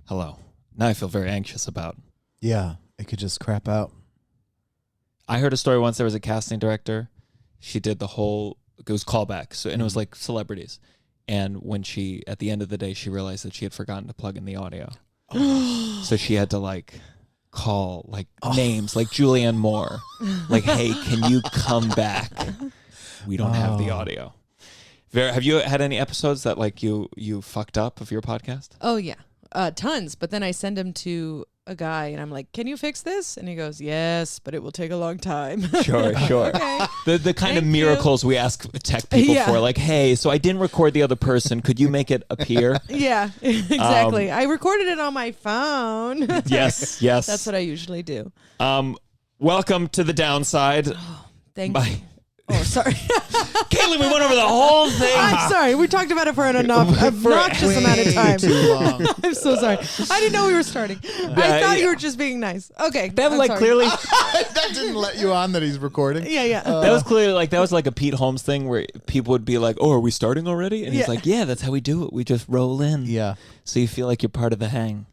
Hello. Now I feel very anxious about. Yeah, it could just crap out. I heard a story once. There was a casting director. She did the whole. It was callback. So and it was like celebrities. And when she, at the end of the day, she realized that she had forgotten to plug in the audio. So she had to like call like names like Julianne Moore. Like, hey, can you come back? We don't have the audio. Vera, have you had any episodes that like you fucked up of your podcast? Oh, yeah. Tons. But then I send them to a guy and I'm like, can you fix this? And he goes, yes, but it will take a long time. Sure. Okay. The kind of miracles we ask tech people for, like, hey, so I didn't record the other person. Could you make it appear? Yeah, exactly. I recorded it on my phone. Yes. That's what I usually do. Welcome to The Downside. Thank you. Oh, sorry. Caitlin, we went over the whole thing. I'm sorry. We talked about it for an obnoxious amount of time. Too long. I'm so sorry. I didn't know we were starting. I thought you were just being nice. Okay. That I'm like sorry. clearly That didn't let you on that he's recording? Yeah. that was clearly like a Pete Holmes thing where people would be like, "Oh, are we starting already?" And he's like, "Yeah, that's how we do it. We just roll in." Yeah. So you feel like you're part of the hang.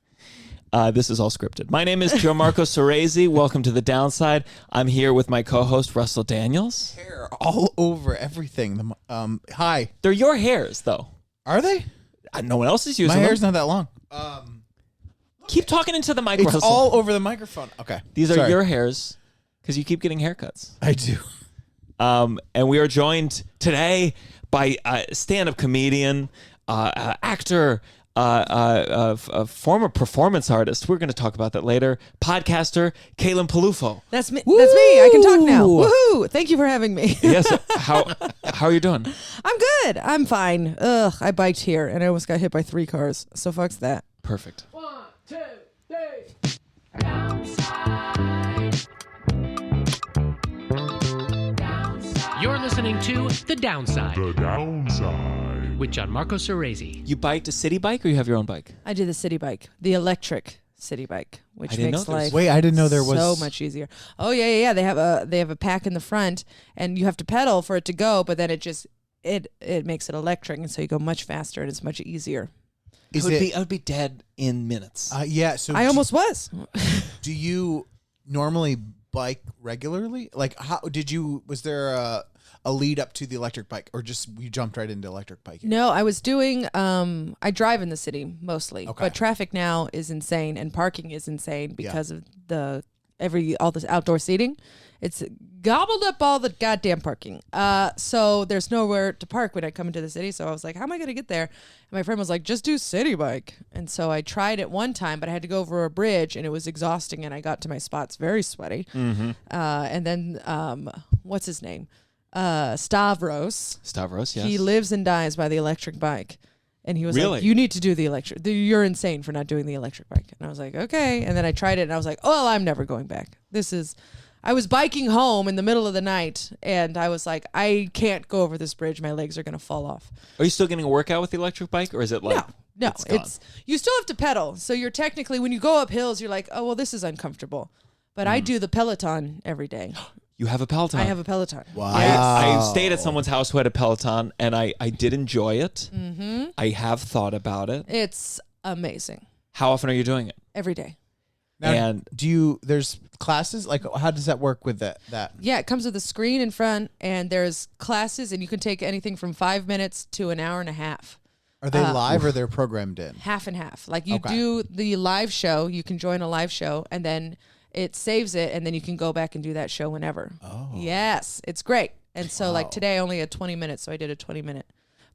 This is all scripted. My name is Gianmarco Soresi. Welcome to The Downside. I'm here with my co-host, Russell Daniels. Hair all over everything. Hi. They're your hairs, though. Are they? No one else is using My them. hair's not that long. Keep talking into the microphone. It's all over the microphone. Okay. These are Sorry. your hairs because you keep getting haircuts. I do. And we are joined today by stand-up comedian, actor, a former performance artist. We're going to talk about that later. Podcaster, Caitlin Peluffo. That's me. Woo! That's me. I can talk now. Woohoo! Thank you for having me. Yes. How are you doing? I'm good. I'm fine. Ugh, I biked here and I almost got hit by 3 cars. So fuck's that. Perfect. 1, 2, 3. Downside. You're listening to The Downside. The Downside. With Gianmarco Soresi. You biked a city bike or you have your own bike? I do the city bike, the electric city bike, which I didn't makes know there was- life Wait, I didn't know there was so much easier. Oh yeah. They have a pack in the front, and you have to pedal for it to go, but then it makes it electric, and so you go much faster and it's much easier. I would be dead in minutes. Yeah. So I almost was. Do you normally bike regularly? Like, how did you? Was there a lead up to the electric bike, or just you jumped right into electric biking? No, I was doing. I drive in the city mostly, but traffic now is insane, and parking is insane because of all this outdoor seating. It's gobbled up all the goddamn parking. So there's nowhere to park when I come into the city. So I was like, how am I going to get there? And my friend was like, just do city bike. And so I tried it one time, but I had to go over a bridge and it was exhausting. And I got to my spots very sweaty. Mm-hmm. And then, what's his name? Stavros, yes. he lives and dies by the electric bike. And he was Really? like, you need to do the electric. You're insane for not doing the electric bike. And I was like, okay. And then I tried it and I was like, oh, well, I'm never going back. I was biking home in the middle of the night and I was like, I can't go over this bridge. My legs are going to fall off. Are you still getting a workout with the electric bike, or is it like No, gone? you still have to pedal. So you're technically, when you go up hills, you're like, oh, well, this is uncomfortable. But I do the Peloton every day. You have a Peloton? I have a Peloton. Wow. I stayed at someone's house who had a Peloton, and I did enjoy it. Mm-hmm. I have thought about it. It's amazing. How often are you doing it? Every day. Now, And there's classes? Like, how does that work with that? Yeah, it comes with a screen in front, and there's classes, and you can take anything from 5 minutes to an hour and a half. Are they live or they're programmed in? Half and half. Like you do the live show, you can join a live show, and then it saves it, and then you can go back and do that show whenever. Oh. Yes, it's great. And so like today I only had 20 minutes, so I did a 20-minute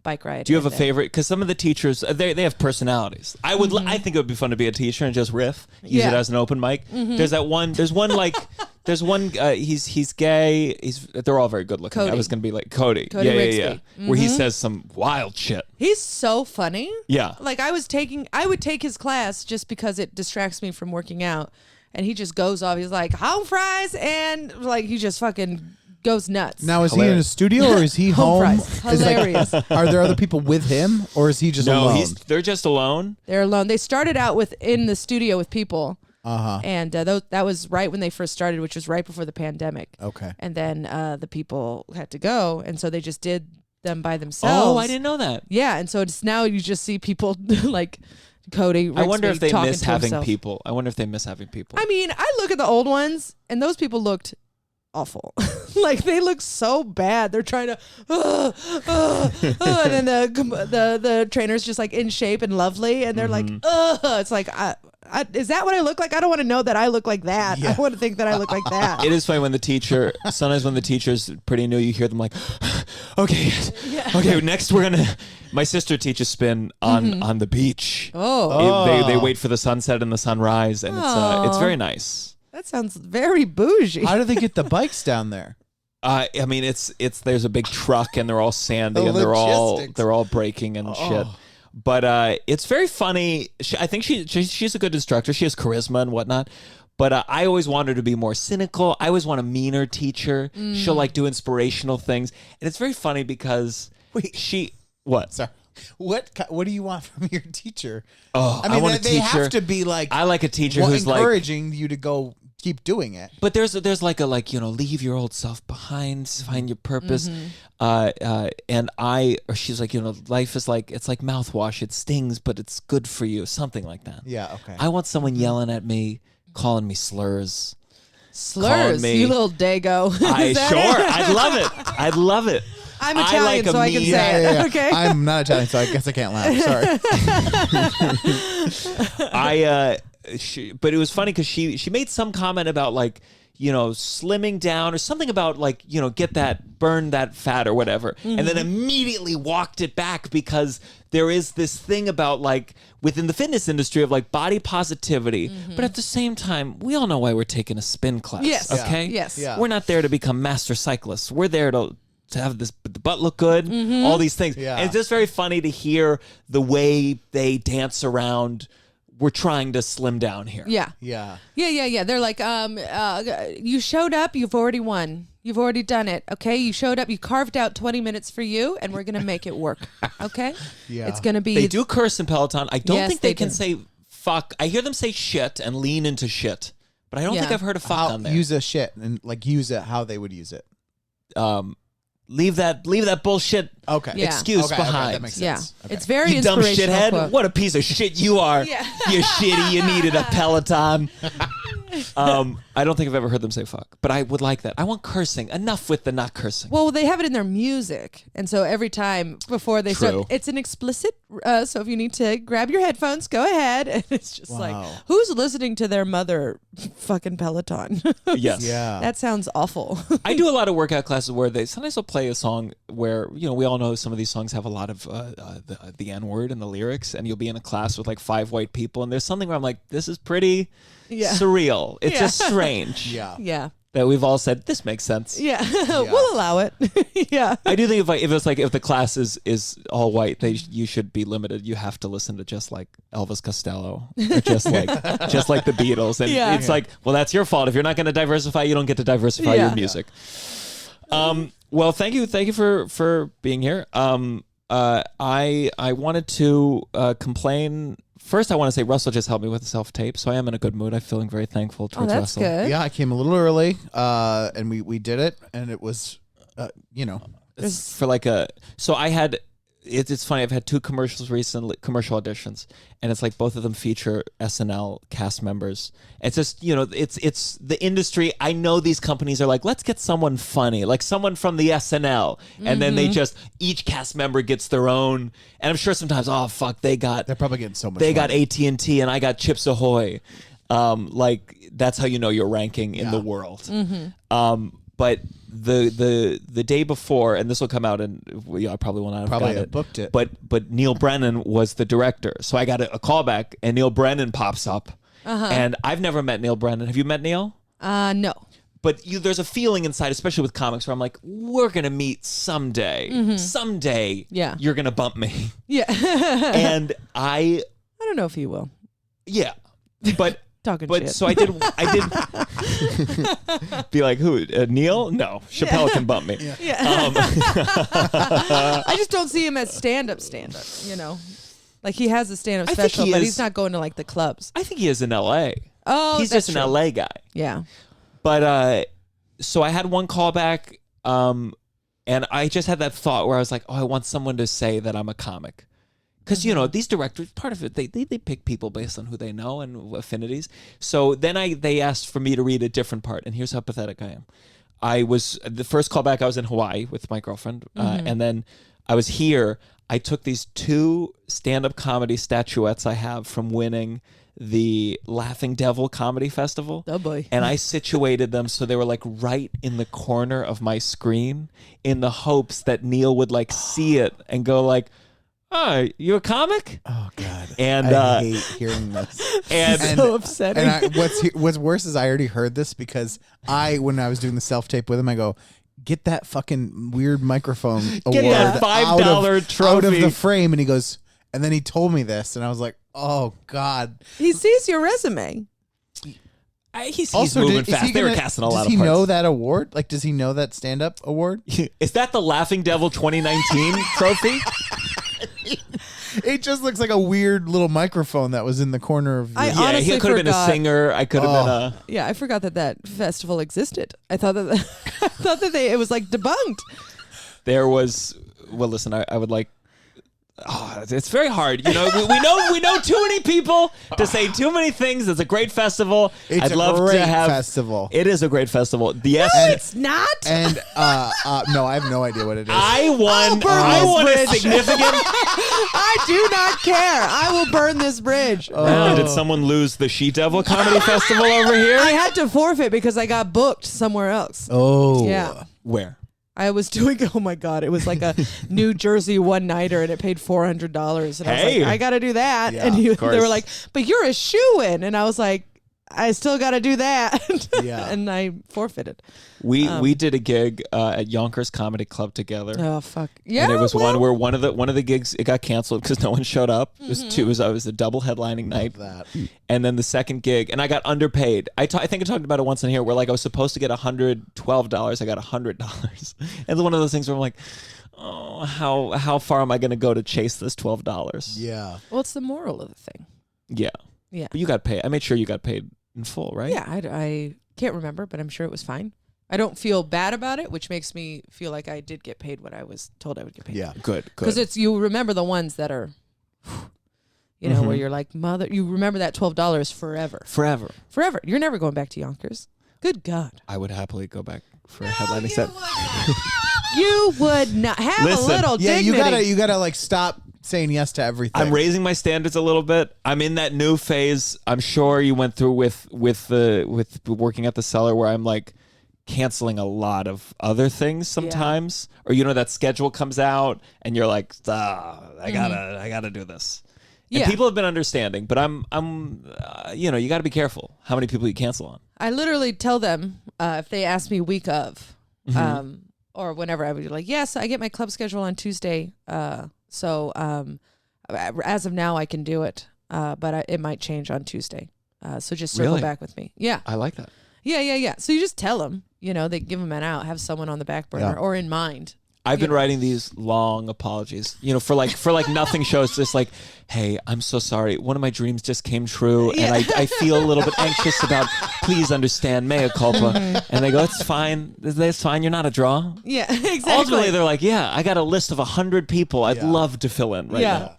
bike ride. do you have a favorite? Because some of the teachers, they have personalities. I would. I think it would be fun to be a teacher and just riff, use it as an open mic. Mm-hmm. There's one. He's gay. They're all very good looking. Cody. I was gonna be like Cody. Cody yeah. Rigsby. Where he says some wild shit. He's so funny. Yeah. Like I would take his class just because it distracts me from working out. And he just goes off. He's like, home fries, and like he just fucking goes nuts. Now, is he in a studio or is he home? Fries. Hilarious. Are there other people with him or is he just alone? They're just alone. They're alone. They started out in the studio with people. And that was right when they first started, which was right before the pandemic. Okay. And then the people had to go, and so they just did them by themselves. Oh, I didn't know that. Yeah, and so it's now you just see people like Cody. I wonder if they talking miss to having himself. people. I wonder if they miss having people. I mean, I look at the old ones, and those people looked awful. Like they look so bad. They're trying to, and then the trainer's just like in shape and lovely, and they're like, it's like, is that what I look like? I don't want to know that I look like that. Yeah. I want to think that I look like that. It is funny when the teacher, sometimes when the teacher's pretty new, you hear them like, okay, next we're going to, my sister teaches spin on the beach. They wait for the sunset and the sunrise, and it's very nice. That sounds very bougie. How do they get the bikes down there? I mean, it's there's a big truck and they're all sandy and they're all breaking and shit. But it's very funny. I think she's a good instructor. She has charisma and whatnot. But I always want her to be more cynical. I always want a meaner teacher. She'll like do inspirational things, and it's very funny because what? Sorry. What do you want from your teacher? Oh, I mean, want a they teacher. have to be like. I like a teacher who's encouraging you to go keep doing it. But there's leave your old self behind, find your purpose. And she's like, life is like, it's like mouthwash. It stings, but it's good for you. Something like that. Yeah. Okay. I want someone yelling at me, calling me slurs. Slurs, you little dago. I'd love it. I'm Italian, so I can say it. Okay. I'm not Italian, so I guess I can't laugh. Sorry. But it was funny because she made some comment about like, slimming down or something about like, burn that fat or whatever. And then immediately walked it back because there is this thing about like within the fitness industry of like body positivity. But at the same time, we all know why we're taking a spin class. Yes. Okay. Yeah. Yes. Yeah. We're not there to become master cyclists. We're there to have the butt look good, all these things. Yeah. And it's just very funny to hear the way they dance around. We're trying to slim down here. Yeah. Yeah. Yeah. They're like, you showed up, you've already won. You've already done it. Okay. You showed up, you carved out 20 minutes for you, and we're going to make it work. Okay. Yeah. It's going to be. They do curse in Peloton. I don't Yes, think they can do. say fuck. I hear them say shit and lean into shit, but I don't think I've heard a fuck on there. Use a shit and like use it how they would use it. Leave that bullshit excuse behind. That makes sense. Yeah. Okay. It's very You dumb inspirational shithead. quote. What a piece of shit you are. Yeah. You shitty. You needed a Peloton. I don't think I've ever heard them say fuck, but I would like that. I want cursing. Enough with the not cursing. Well, they have it in their music, and so every time before they True. start, it's an explicit. So if you need to grab your headphones, go ahead. And it's just like, Wow. who's listening to their mother fucking Peloton? Yes. Yeah. That sounds awful. I do a lot of workout classes where sometimes they'll play a song where, we all know some of these songs have a lot of the N-word in the lyrics, and you'll be in a class with like 5 white people, and there's something where I'm like, this is pretty surreal. It's just strange. Yeah. That we've all said, this makes sense. Yeah. We'll allow it. Yeah. I do think if the class is all white, you should be limited. You have to listen to just like Elvis Costello, or just like the Beatles, and it's like, well, that's your fault. If you're not going to diversify, you don't get to diversify your music. Well, thank you for being here. I wanted to complain. First, I want to say Russell just helped me with the self-tape, so I am in a good mood. I'm feeling very thankful towards that's Russell. good. Yeah, I came a little early, and we did it, and it was, It's for like so I had. It's funny. I've had 2 commercials recently, commercial auditions, and it's like both of them feature SNL cast members. It's just it's the industry. I know these companies are like, let's get someone funny, like someone from the SNL, and then they just each cast member gets their own. And I'm sure sometimes, oh fuck, they're probably getting so much. They got money. AT&T, and I got Chips Ahoy. Like that's how you know you're ranking in the world. But the day before, and this will come out, and I probably will not have Probably got it. booked it. But Neil Brennan was the director, so I got a call back, and Neil Brennan pops up, and I've never met Neil Brennan. Have you met Neil? No. But there's a feeling inside, especially with comics, where I'm like, we're gonna meet someday. Someday, you're gonna bump me. Yeah. And I don't know if you will. Yeah, but. Talking but shit. so I did be like, who? Neil? No, Chappelle can bump me. Yeah. I just don't see him as stand-up. Like he has a stand-up special, but he's not going to like the clubs. I think he is in LA. Oh, he's that's just true. an LA guy. Yeah. But so I had one callback, and I just had that thought where I was like, oh, I want someone to say that I'm a comic. Because, these directors, part of it, they pick people based on who they know and affinities. So then they asked for me to read a different part. And here's how pathetic I am. The first callback, I was in Hawaii with my girlfriend. And then I was here. I took these 2 stand-up comedy statuettes I have from winning the Laughing Devil Comedy Festival. Oh, boy. And I situated them so they were like right in the corner of my screen in the hopes that Neil would like see it and go like, "Oh, you a comic?" Oh God! And I hate hearing this. And so upsetting. And what's worse is I already heard this because when I was doing the self tape with him, I go, "Get that fucking weird microphone award that $5 trophy out of the frame." And he goes, and then he told me this, and I was like, "Oh God!" He sees your resume. He's moving fast. They were casting a lot of parts. Does he know that award? Like, does he know that stand-up award? Is that the Laughing Devil 2019 trophy? It just looks like a weird little microphone that was in the corner of. Honestly he could have been a singer. I could have been a. Yeah, I forgot that festival existed. I thought that it was like debunked. There was. Well, listen, I would like. Oh, it's very hard. We know too many people to say too many things. It's a great festival. It's I'd love great to have festival. It is a great festival. Yes, no, it's not. And no, I have no idea what it is. I won a significant. I do not care. I will burn this bridge. Now, did someone lose the She Devil Comedy Festival over here? I had to forfeit because I got booked somewhere else. Oh, yeah. Where? I was doing, oh my God, it was like a New Jersey one-nighter and it paid $400. And I was like, I got to do that. Yeah, and they were like, but you're a shoo-in. And I was like, I still got to do that. Yeah. And I forfeited. We did a gig at Yonkers Comedy Club together. Oh, fuck. Yeah. And it was one where one of the gigs, it got canceled because no one showed up. It was two. It was a double headlining night. And then the second gig, and I got underpaid. I think I talked about it once in here where like I was supposed to get $112. I got $100. And it's one of those things where I'm like, oh, how far am I going to go to chase this $12? Yeah. Well, it's the moral of the thing. Yeah. Yeah. But you got paid. I made sure you got paid in full, right? Yeah. I can't remember, but I'm sure it was fine. I don't feel bad about it, which makes me feel like I did get paid what I was told I would get paid. Yeah. Good. Because you remember the ones that are, where you're like, you remember that $12 forever. Forever. You're never going back to Yonkers. Good God. I would happily go back for a headlining set. You would not have a little dignity. You gotta like stop saying yes to everything. I'm raising my standards a little bit. I'm in that new phase. I'm sure you went through with working at the Cellar where I'm like canceling a lot of other things sometimes, or that schedule comes out and you're like, I gotta do this. And people have been understanding, but I'm you got to be careful how many people you cancel on. I literally tell them if they ask me week of, or whenever, I would be like, yes, I get my club schedule on Tuesday. So as of now, I can do it, but it might change on Tuesday. So just circle back with me. Yeah, I like that. Yeah. So you just tell them, they give them an out, have someone on the back burner or in mind. I've been writing these long apologies, for like nothing shows, just like, hey, I'm so sorry. One of my dreams just came true, and I feel a little bit anxious about. Please understand, mea culpa. And they go, it's fine. It's fine. You're not a draw. Yeah, exactly. Ultimately, they're like, yeah, I got a list of 100 people I'd love to fill in right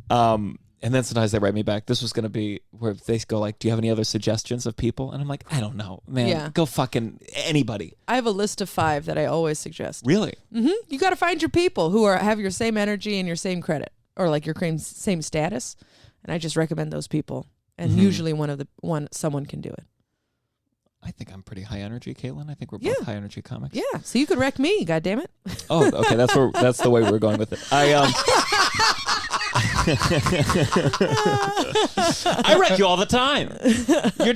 now. And then sometimes they write me back. This was going to be where they go like, do you have any other suggestions of people? And I'm like, I don't know, man. Yeah. Go fucking anybody. I have a list of 5 that I always suggest. Really? Mm-hmm. You got to find your people who have your same energy and your same credit, or like your same status. And I just recommend those people. And usually someone can do it. I think I'm pretty high energy, Caitlin. I think we're both high energy comics. Yeah. So you could wreck me, goddammit. Oh, okay. That's the way we're going with it. I wreck you all the time. You're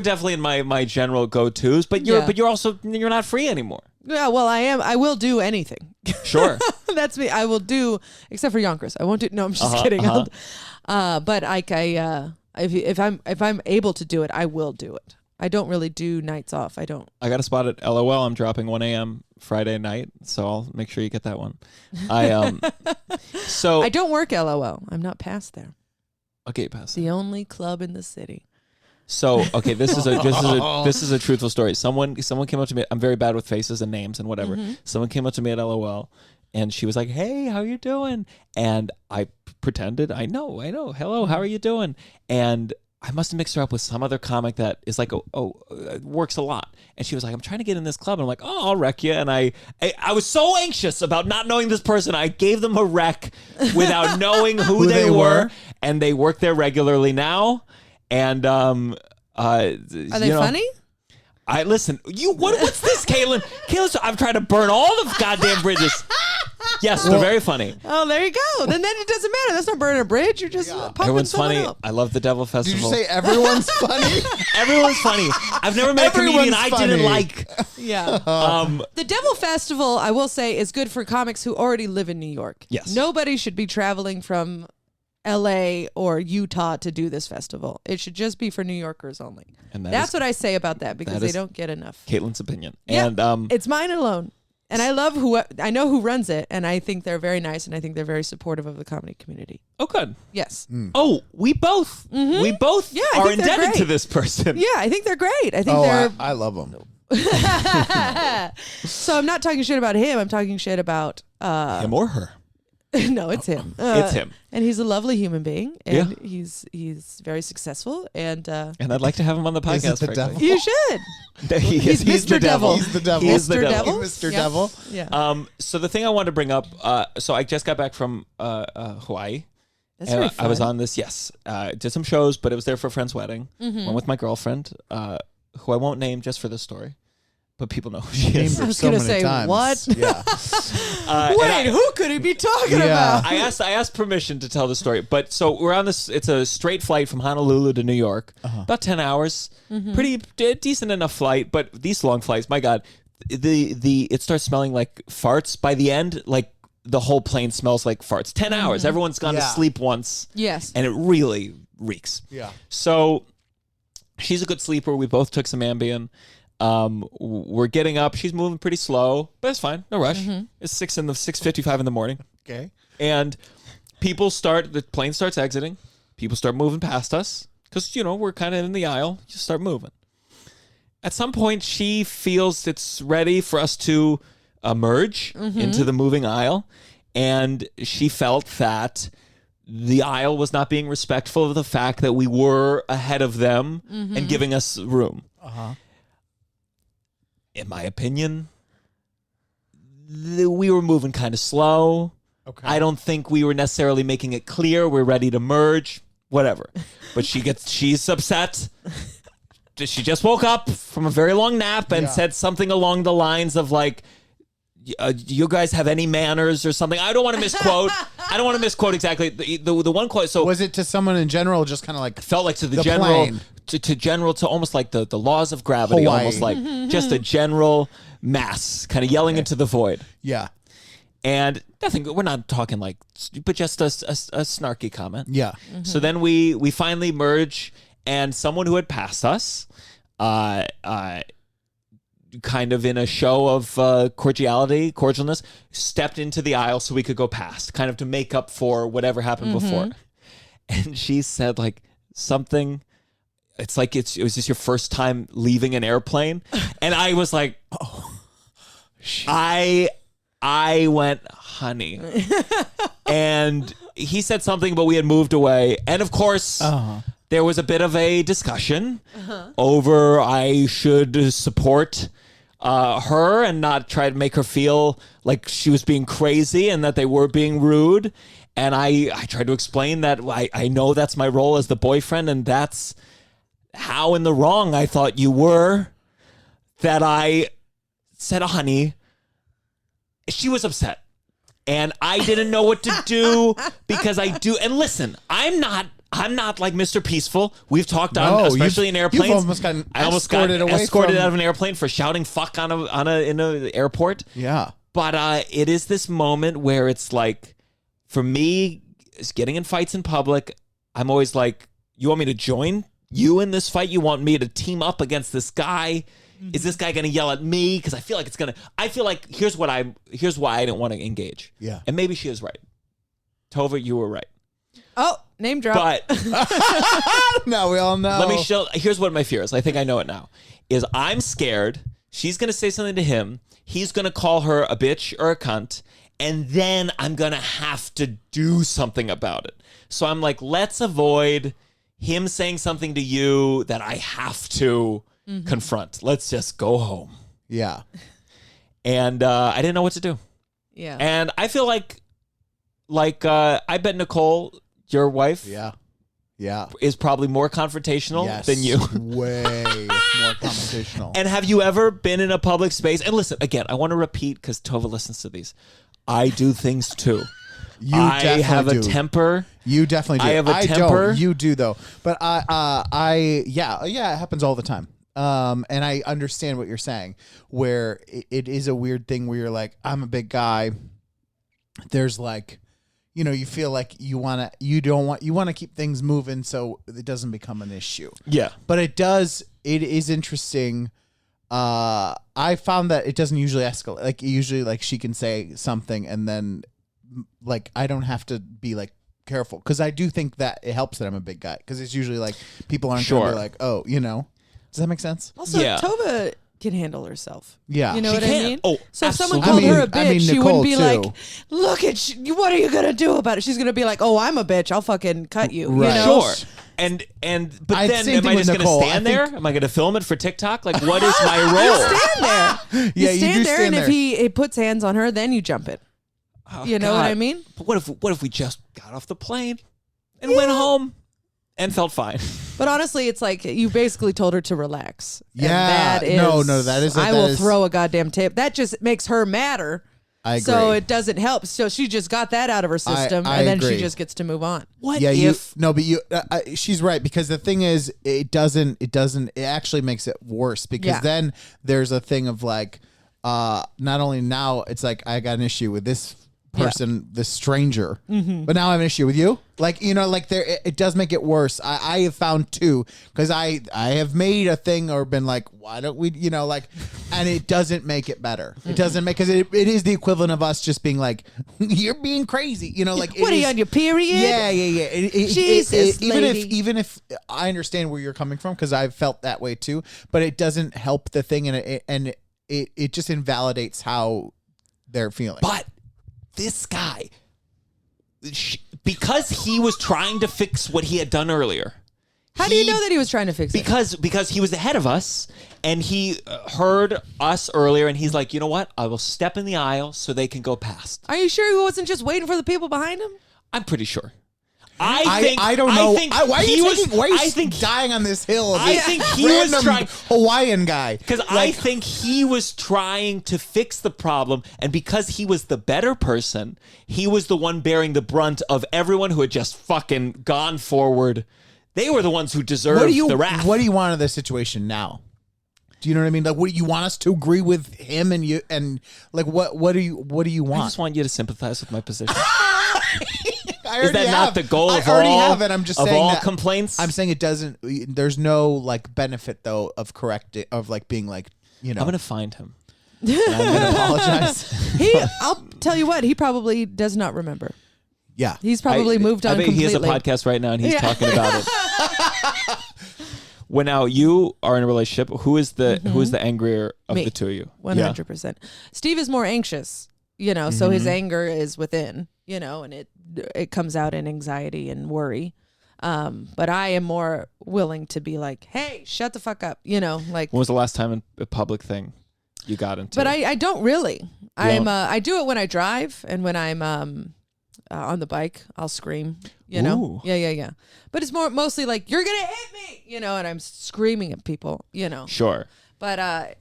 definitely in my general go-tos, but you're not free anymore. Yeah, well, I am. I will do anything. Sure. That's me. I will do, except for Yonkers. I won't do. No, I'm just kidding. But if I'm able to do it, I will do it. I don't really do nights off. I don't. I got a spot at LOL. I'm dropping 1 a.m. Friday night, so I'll make sure you get that one. So I don't work LOL. I'm not past there. Okay, past. The only club in the city. So okay, this is a truthful story. Someone came up to me. I'm very bad with faces and names and whatever. Someone came up to me at LOL and she was like, "Hey, how you doing?" And I pretended, I know. Hello, how are you doing? And I must have mixed her up with some other comic that is like, works a lot. And she was like, "I'm trying to get in this club." And I'm like, "Oh, I'll wreck you." And I was so anxious about not knowing this person. I gave them a wreck without knowing who they were. And they work there regularly now. And are they funny? Listen. What's this, Caitlin? Caitlin, I'm trying to burn all the goddamn bridges. Yes, they're very funny. Oh, there you go. Then it doesn't matter. That's not burning a bridge. You're just pumping everyone's funny. Up. I love the Devil Festival. Did you say everyone's funny? Everyone's funny. I've never met a comedian I didn't like. Yeah. The Devil Festival, I will say, is good for comics who already live in New York. Yes. Nobody should be traveling from LA or Utah to do this festival. It should just be for New Yorkers only. And that's what I say about that because they don't get enough. Caitlin's opinion. Yeah, and it's mine alone. And I love I know who runs it, and I think they're very nice, and I think they're very supportive of the comedy community. Oh, good. Yes. Oh, we both are indebted to this person. Yeah, I think they're great. I think I love them. So I'm not talking shit about him. I'm talking shit about him or her. No, it's him. It's him. And he's a lovely human being, and he's very successful, and I'd like to have him on the podcast. Is it the devil? You should. He's Mr. Devil. He's the devil. He's the devil. Mr. Devil. Yeah. So the thing I wanted to bring up, so I just got back from Hawaii. That's very fun. I was on this, did some shows, but it was there for a friend's wedding. Went with my girlfriend, who I won't name just for this story. But people know who she is. I was going to say, times. what? Yeah. Wait, who could he be talking about? I asked permission to tell the story. But so we're on this, it's a straight flight from Honolulu to New York. About 10 hours. Pretty decent enough flight, but these long flights, my God, it starts smelling like farts by the end. Like the whole plane smells like farts. 10 hours. Everyone's gone to sleep once. Yes. And it really reeks. Yeah. So she's a good sleeper. We both took some Ambien. We're getting up. She's moving pretty slow, but it's fine. No rush. It's 6:55 in the morning. Okay. And the plane starts exiting. People start moving past us because, we're kind of in the aisle. Just start moving. At some point, she feels it's ready for us to emerge into the moving aisle. And she felt that the aisle was not being respectful of the fact that we were ahead of them and giving us room. In my opinion, we were moving kind of slow. Okay. I don't think we were necessarily making it clear we're ready to merge. Whatever. But she's upset. She just woke up from a very long nap and said something along the lines of like, you guys have any manners or something. I don't want to misquote. I don't want to misquote exactly the one quote. So was it to someone in general, just kind of like felt like to the general plane. To almost like the laws of gravity, Hawaii. almost like just a general mass kind of yelling into the void. Yeah. And nothing, we're not talking like, but just a snarky comment. Yeah. So then we finally merge, and someone who had passed us, kind of in a show of cordialness, stepped into the aisle so we could go past, kind of to make up for whatever happened before. And she said like something, it's like it was just your first time leaving an airplane. And I was like, I went, honey. And he said something, but we had moved away. And of course, there was a bit of a discussion over I should support her and not try to make her feel like she was being crazy and that they were being rude. And I tried to explain that I know that's my role as the boyfriend, and that's how in the wrong I thought you were, that I said, honey. She was upset. And I didn't know what to do because I do. And listen, I'm not like Mr. Peaceful. We've talked on, especially in airplanes. You've almost gotten escorted out of an airplane for shouting "fuck" in an airport. Yeah, but it is this moment where it's like, for me, is getting in fights in public. I'm always like, you want me to join you in this fight? You want me to team up against this guy? Is this guy going to yell at me? Because I feel like here's why I didn't want to engage. Yeah, and maybe she is right. Tova, you were right. Oh, name drop. But now we all know. Let me show. Here's what my fear is. I think I know it now. Is I'm scared she's going to say something to him. He's going to call her a bitch or a cunt, and then I'm going to have to do something about it. So I'm like, let's avoid him saying something to you that I have to confront. Let's just go home. Yeah. And I didn't know what to do. Yeah. And I feel like I bet Nicole, your wife, is probably more confrontational than you. Way more confrontational. And have you ever been in a public space? And listen, again, I want to repeat because Tova listens to these. I do things too. I have a temper. You definitely do. I have a temper. Don't. You do though. But it happens all the time. And I understand what you're saying, where it is a weird thing where you're like, I'm a big guy. There's like, you feel like you want to keep things moving so it doesn't become an issue. Yeah. But it is interesting. I found that it doesn't usually escalate. Like usually like she can say something and then like I don't have to be like careful, because I do think that it helps that I'm a big guy, because it's usually like people aren't going to be like, oh, does that make sense? Also, Tova can handle herself. Yeah. You know what I mean? Oh, so absolutely. if someone called her a bitch, she wouldn't be Nicole, like, look at what are you going to do about it? She's going to be like, oh, I'm a bitch. I'll fucking cut you. Right. You know? Sure. But then am I just going to stand there? Am I going to film it for TikTok? Like, what is my role? You stand there. Yeah, you stand there, and if he puts hands on her, then you jump it. Oh, you know what I mean? But what if we just got off the plane and went home and felt fine? But honestly, it's like you basically told her to relax. Yeah. And that is, that is. I will throw a goddamn tape. That just makes her madder. I agree. So it doesn't help. So she just got that out of her system, I and then agree. she just gets to move on. What if? She's right, because the thing is, it actually makes it worse, because then there's a thing of like, not only now, it's like I got an issue with this person, this stranger, but now I have an issue with you. Like, it does make it worse. I have found too, because I have made a thing or been like, why don't we, and it doesn't make it better. It doesn't make, because it is the equivalent of us just being like, you're being crazy, like, what are you on your period? Yeah. Jesus, even if I understand where you're coming from, because I've felt that way too, but it doesn't help the thing, and it just invalidates how they're feeling. But this guy, because he was trying to fix what he had done earlier. How do you know that he was trying to fix it? Because he was ahead of us, and he heard us earlier, and he's like, you know what? I will step in the aisle so they can go past. Are you sure he wasn't just waiting for the people behind him? I'm pretty sure. I don't know. Why are you dying on this hill? I think he was trying. Hawaiian guy. Because I think he was trying to fix the problem, and because he was the better person, he was the one bearing the brunt of everyone who had just fucking gone forward. They were the ones who deserved the wrath. What do you want in this situation now? Do you know what I mean? Like, what do you want us to agree with him and you? And like, what do you want? I just want you to sympathize with my position. Is that not the goal of all complaints? I'm saying it doesn't. There's no like benefit though of correcting, of like being like, I'm gonna find him. And I'm gonna apologize. I'll tell you what. He probably does not remember. Yeah, he's probably moved on. I bet completely. he has a podcast right now and he's talking about it. When now you are in a relationship, who is the angrier of Me. the two of you? 100%. Steve is more anxious, so his anger is within, and it comes out in anxiety and worry. But I am more willing to be like, hey, shut the fuck up, like. When was the last time a public thing you got into? But I don't really. I do it when I drive, and when I'm on the bike, I'll scream, Ooh. Yeah. But it's mostly like, you're going to hit me, and I'm screaming at people, Sure. But I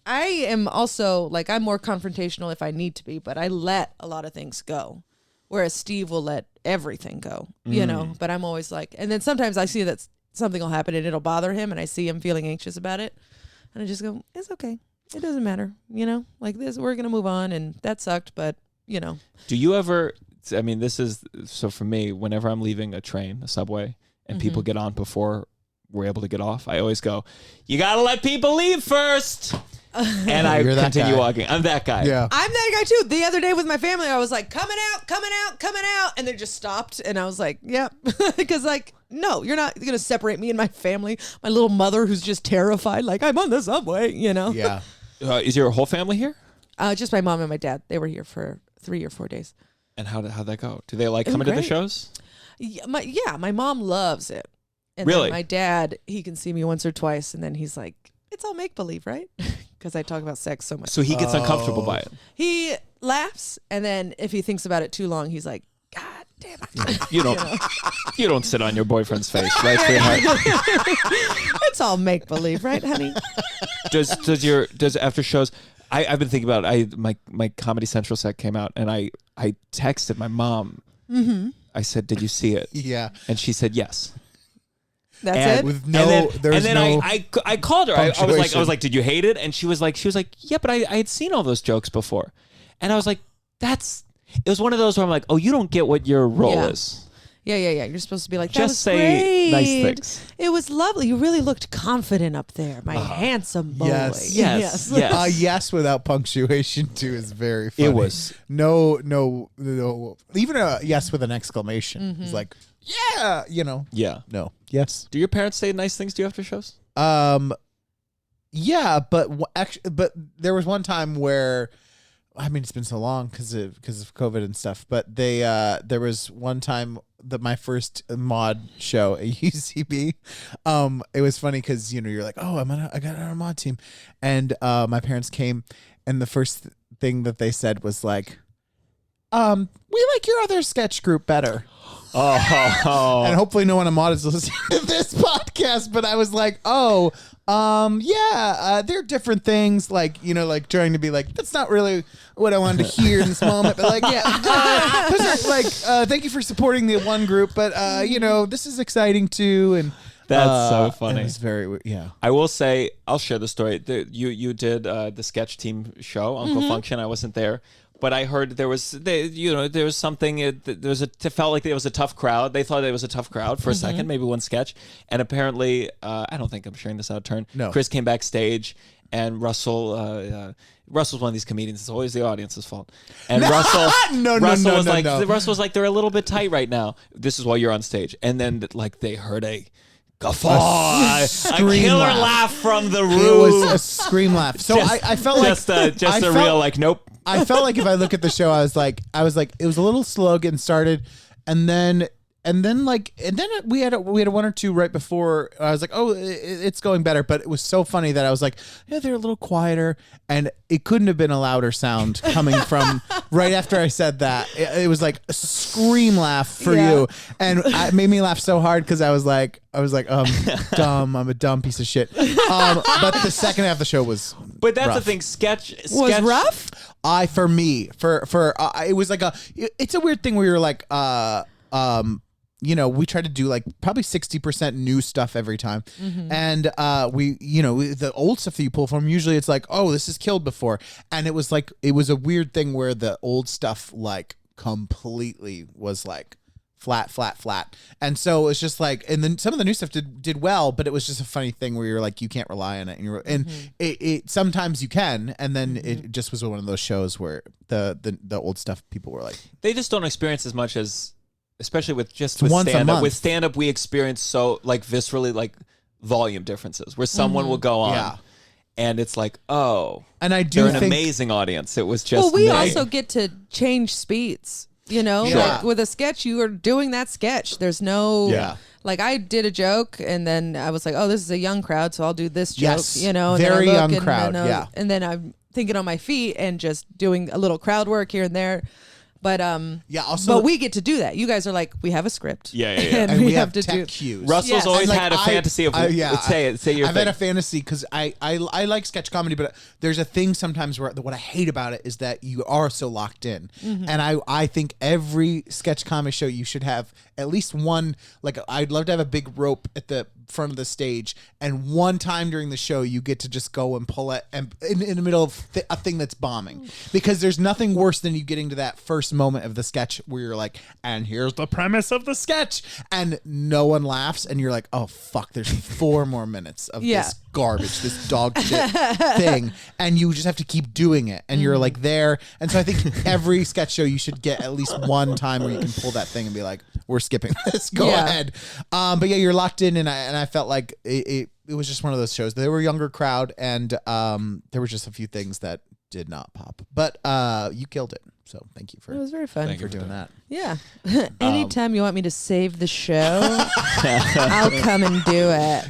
am also like, I'm more confrontational if I need to be, but I let a lot of things go. Whereas Steve will let everything go, but I'm always like, and then sometimes I see that something will happen and it'll bother him, and I see him feeling anxious about it. And I just go, it's okay. It doesn't matter. Like this, we're going to move on, and that sucked, but Do you ever, this is, so for me, whenever I'm leaving a train, a subway, and people get on before we're able to get off, I always go, you got to let people leave first. And I continue walking. I'm that guy. Yeah. I'm that guy too. The other day with my family, I was like, coming out. And they just stopped. And I was like, yep. Because like, no, you're not going to separate me and my family. My little mother who's just terrified. Like, I'm on the subway, Yeah. Is your whole family here? Just my mom and my dad. They were here for 3 or 4 days. And how'd that go? Do they like coming to the shows? Yeah, my mom loves it. And really? Then my dad, he can see me once or twice, and then he's like, it's all make-believe, right? Because I talk about sex so much. So he gets uncomfortable by it. He laughs, and then if he thinks about it too long, he's like, God damn it. You don't sit on your boyfriend's face, right, sweetheart? It's all make-believe, right, honey? Does after shows... I've been thinking about my Comedy Central set came out, and I texted my mom. Mm-hmm. I said, "Did you see it?" Yeah, and she said yes. That's it. With no, I called her. I was like, "Did you hate it?" And she was like, "Yeah, but I had seen all those jokes before," and I was like, "It was one of those where I'm like, oh, you don't get what your role is." Yeah. You're supposed to be like, that just was say great. Nice things. It was lovely. You really looked confident up there, my handsome boy. Yes. Yes. Without punctuation too is very funny. It was no. Even a yes with an exclamation. Mm-hmm. It's like, yeah, Yeah. No. Yes. Do your parents say nice things to you after shows? Yeah, but but there was one time where. I mean, it's been so long because of COVID and stuff. But there was one time that my first mod show at UCB, it was funny because you're like, oh, I got on a mod team, and my parents came, and the first thing that they said was like, we like your other sketch group better. Oh, and hopefully no one on mod is listening to this podcast. But I was like, they're different things. Like, like trying to be like, that's not really what I wanted to hear in this moment. But like, thank you for supporting the one group. But this is exciting too. And that's so funny. It's very yeah. I will say, I'll share the story. You did the sketch team show, Uncle Function. I wasn't there. But I heard there was something. It felt like it was a tough crowd. They thought it was a tough crowd for a second, maybe one sketch. And apparently, I don't think I'm sharing this out of turn. No. Chris came backstage, and Russell's one of these comedians. It's always the audience's fault. And Russell was like, they're a little bit tight right now. This is while you're on stage, and then they heard a guffaw, a killer laugh from the room. It was a scream laugh. So I felt like real nope. I felt like if I look at the show, I was like, it was a little slow getting started, and then we had one or two right before. I was like, oh, it's going better, but it was so funny that I was like, yeah, they're a little quieter, and it couldn't have been a louder sound coming from right after I said that. It was like a scream laugh for you, and it made me laugh so hard because I was like, dumb. I'm a dumb piece of shit. But the second half of the show was. But that's rough. the thing. Sketch was rough. It was like it's a weird thing where you're like, we try to do like probably 60% new stuff every time. Mm-hmm. And the old stuff that you pull from, usually it's like, oh, this is killed before. And it was a weird thing where the old stuff like completely was like flat. And so it's just like, and then some of the new stuff did well, but it was just a funny thing where you're like, you can't rely on it. And it sometimes you can. And then it just was one of those shows where the old stuff, people were like, they just don't experience as much as, especially with once a month. With stand-up, we experience so like viscerally like volume differences where someone will go on and it's like, oh, and I do they're think an amazing audience. It was just we also get to change speeds. Like with a sketch, you are doing that sketch. There's no like I did a joke and then I was like, oh, this is a young crowd, so I'll do this joke. Yes, and very then I look young crowd. And then I'm thinking on my feet and just doing a little crowd work here and there. But but we get to do that. You guys are like, we have a script. Yeah. and we have to tech do cues. Russell's always had a fantasy of say your I've thing. had a fantasy because I like sketch comedy, but there's a thing sometimes where what I hate about it is that you are so locked in. Mm-hmm. And I think every sketch comedy show you should have at least one, like I'd love to have a big rope at the front of the stage, and one time during the show you get to just go and pull it and in the middle of a thing that's bombing, because there's nothing worse than you getting to that first moment of the sketch where you're like, and here's the premise of the sketch, and no one laughs, and you're like, oh fuck, there's 4 more minutes of this garbage, this dog shit thing, and you just have to keep doing it, and you're like there. And so I think every sketch show you should get at least one time where you can pull that thing and be like, we're skipping this, go ahead. But you're locked in, and I felt like it was just one of those shows. They were a younger crowd, and there were just a few things that did not pop. But you killed it. So thank you It was very fun. for doing that. Yeah. Anytime you want me to save the show, I'll come and do it.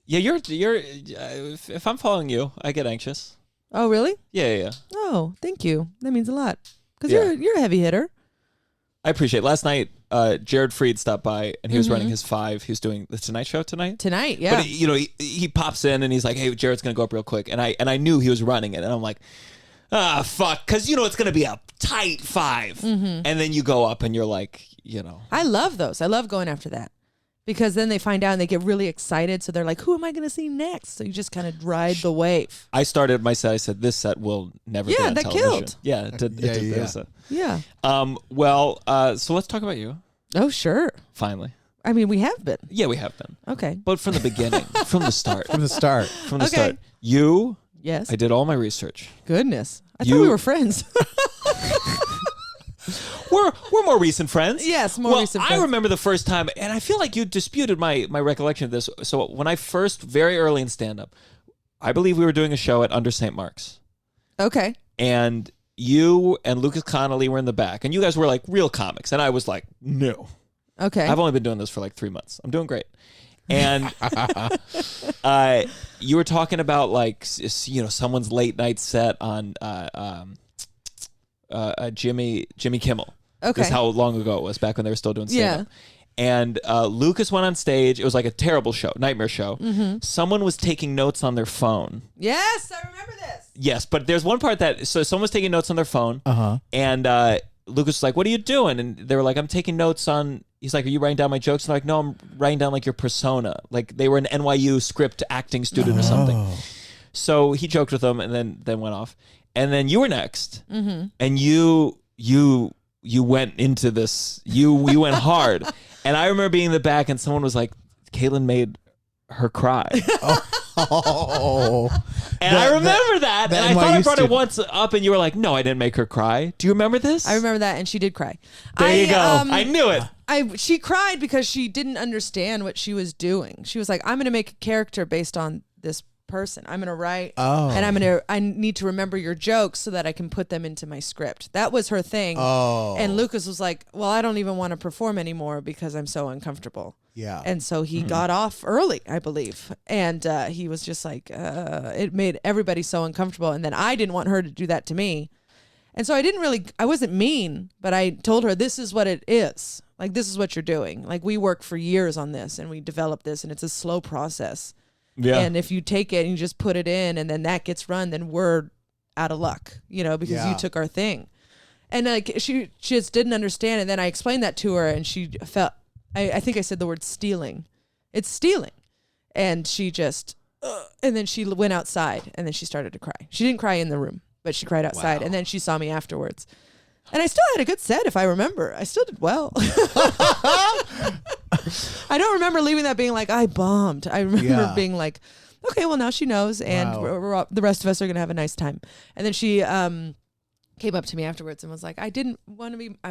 Yeah. You're. If I'm following you, I get anxious. Oh, really? Yeah. Oh, thank you. That means a lot. Because Yeah. you're a heavy hitter. I appreciate it. Last night, Jared Freed stopped by, and he was running his 5. He was doing the Tonight Show tonight. Tonight, yeah. But he pops in and he's like, "Hey, Jared's gonna go up real quick," and I knew he was running it, and I'm like, fuck, because it's gonna be a tight 5, and then you go up and you're like, I love those. I love going after that. Because then they find out and they get really excited. So they're like, who am I going to see next? So you just kind of ride the wave. I started my set. I said, this set will never be on that television. killed. Yeah, it did. Yeah. So let's talk about you. Oh, sure. Finally. I mean, we have been. Yeah, we have been. Okay. But from the beginning, from the start. From the start. You. Yes. I did all my research. Goodness. I thought we were friends. We're more recent friends. Yes, more recent friends. I remember the first time, and I feel like you disputed my recollection of this. So when I very early in stand-up, I believe we were doing a show at Under St. Mark's. Okay. And you and Lucas Connolly were in the back, and you guys were like real comics, and I was like, no. Okay. I've only been doing this for like 3 months. I'm doing great. And you were talking about like someone's late night set on Jimmy Kimmel. Okay. This is how long ago it was, back when they were still doing stand-up. Yeah. And Lucas went on stage. It was like a terrible show, nightmare show. Mm-hmm. Someone was taking notes on their phone. Yes, I remember this. Yes, but there's one part so someone was taking notes on their phone. And Lucas was like, "What are you doing?" And they were like, "I'm taking notes on." He's like, "Are you writing down my jokes?" And they're like, "No, I'm writing down like your persona." Like they were an NYU script acting student or something. So he joked with them and then went off. And then you were next, and you went into this. You went hard, and I remember being in the back, and someone was like, "Caitlin made her cry." And I remember that, and I thought I brought it once up, and you were like, "No, I didn't make her cry." Do you remember this? I remember that, and she did cry. There you go. I knew it. She cried because she didn't understand what she was doing. She was like, "I'm going to make a character based on this person. I'm going to write, and I need to remember your jokes so that I can put them into my script." That was her thing. And Lucas was like, "Well, I don't even want to perform anymore because I'm so uncomfortable." Yeah. And so he got off early, I believe. And he was just like, it made everybody so uncomfortable. And then I didn't want her to do that to me. And so I wasn't mean, but I told her, this is what it is. Like, this is what you're doing. Like, we work for years on this and we develop this, and it's a slow process. Yeah. And if you take it and you just put it in and then that gets run, then we're out of luck, because you took our thing. And like she just didn't understand. And then I explained that to her, and she felt, I think I said the word stealing. It's stealing. And she just, and then she went outside, and then she started to cry. She didn't cry in the room, but she cried outside. Wow. And then she saw me afterwards. And I still had a good set, if I remember. I still did well. I don't remember leaving that being like, I bombed. I remember being like, okay, well, now she knows, and the rest of us are going to have a nice time. And then she came up to me afterwards and was like, I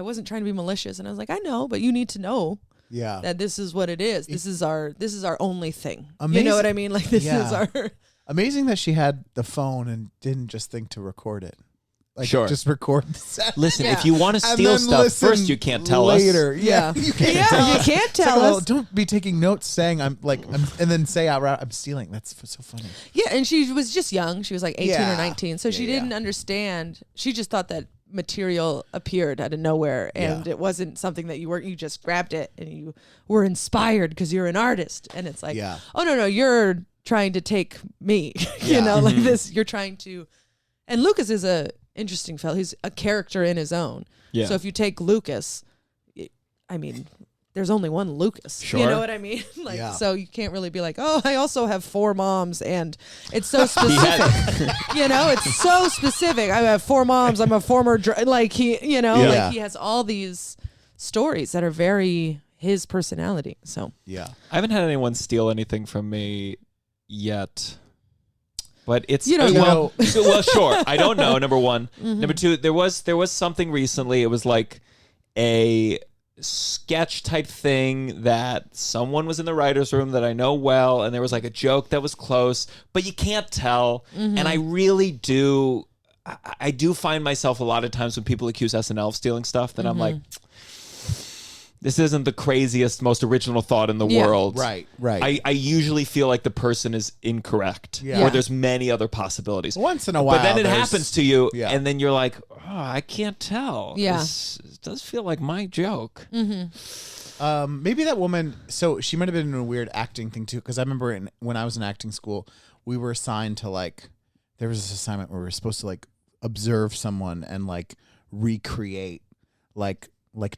wasn't trying to be malicious. And I was like, I know, but you need to know that this is what it is. This is our only thing. Amazing. You know what I mean? Like, this is our... Amazing that she had the phone and didn't just think to record it. Like, just record the set. Listen, if you want to steal stuff, first you can't tell later. us. Yeah. You can't tell us. Well, don't be taking notes saying I'm and then say out loud, I'm stealing. That's so funny. Yeah, and she was just young. She was like 18 or 19. So she didn't understand. She just thought that material appeared out of nowhere, and it wasn't something that you just grabbed it and you were inspired because you're an artist. And it's like, oh, no, you're trying to take me. Like this, you're trying to. And Lucas is a interesting fellow. He's a character in his own. Yeah. So if you take Lucas, I mean, there's only one Lucas. Sure. You know what I mean? So you can't really be like, oh, I also have 4 moms, and it's so specific. It's so specific. I have 4 moms. I'm a former he has all these stories that are very his personality. So I haven't had anyone steal anything from me yet. But it's well, sure. I don't know. Number one, number two. There was something recently. It was like sketch type thing that someone was in the writer's room that I know well, and there was like a joke that was close, but you can't tell. And I really do. I do find myself a lot of times when people accuse SNL of stealing stuff that I'm like, this isn't the craziest, most original thought in the world. Right. I usually feel like the person is incorrect, or there's many other possibilities. Once in a while. But then it happens to you, and then you're like, oh, I can't tell. Yeah. This does feel like my joke. Maybe that woman, so she might have been in a weird acting thing too, because I remember when I was in acting school, we were assigned to like, there was this assignment where we were supposed to like observe someone and like recreate like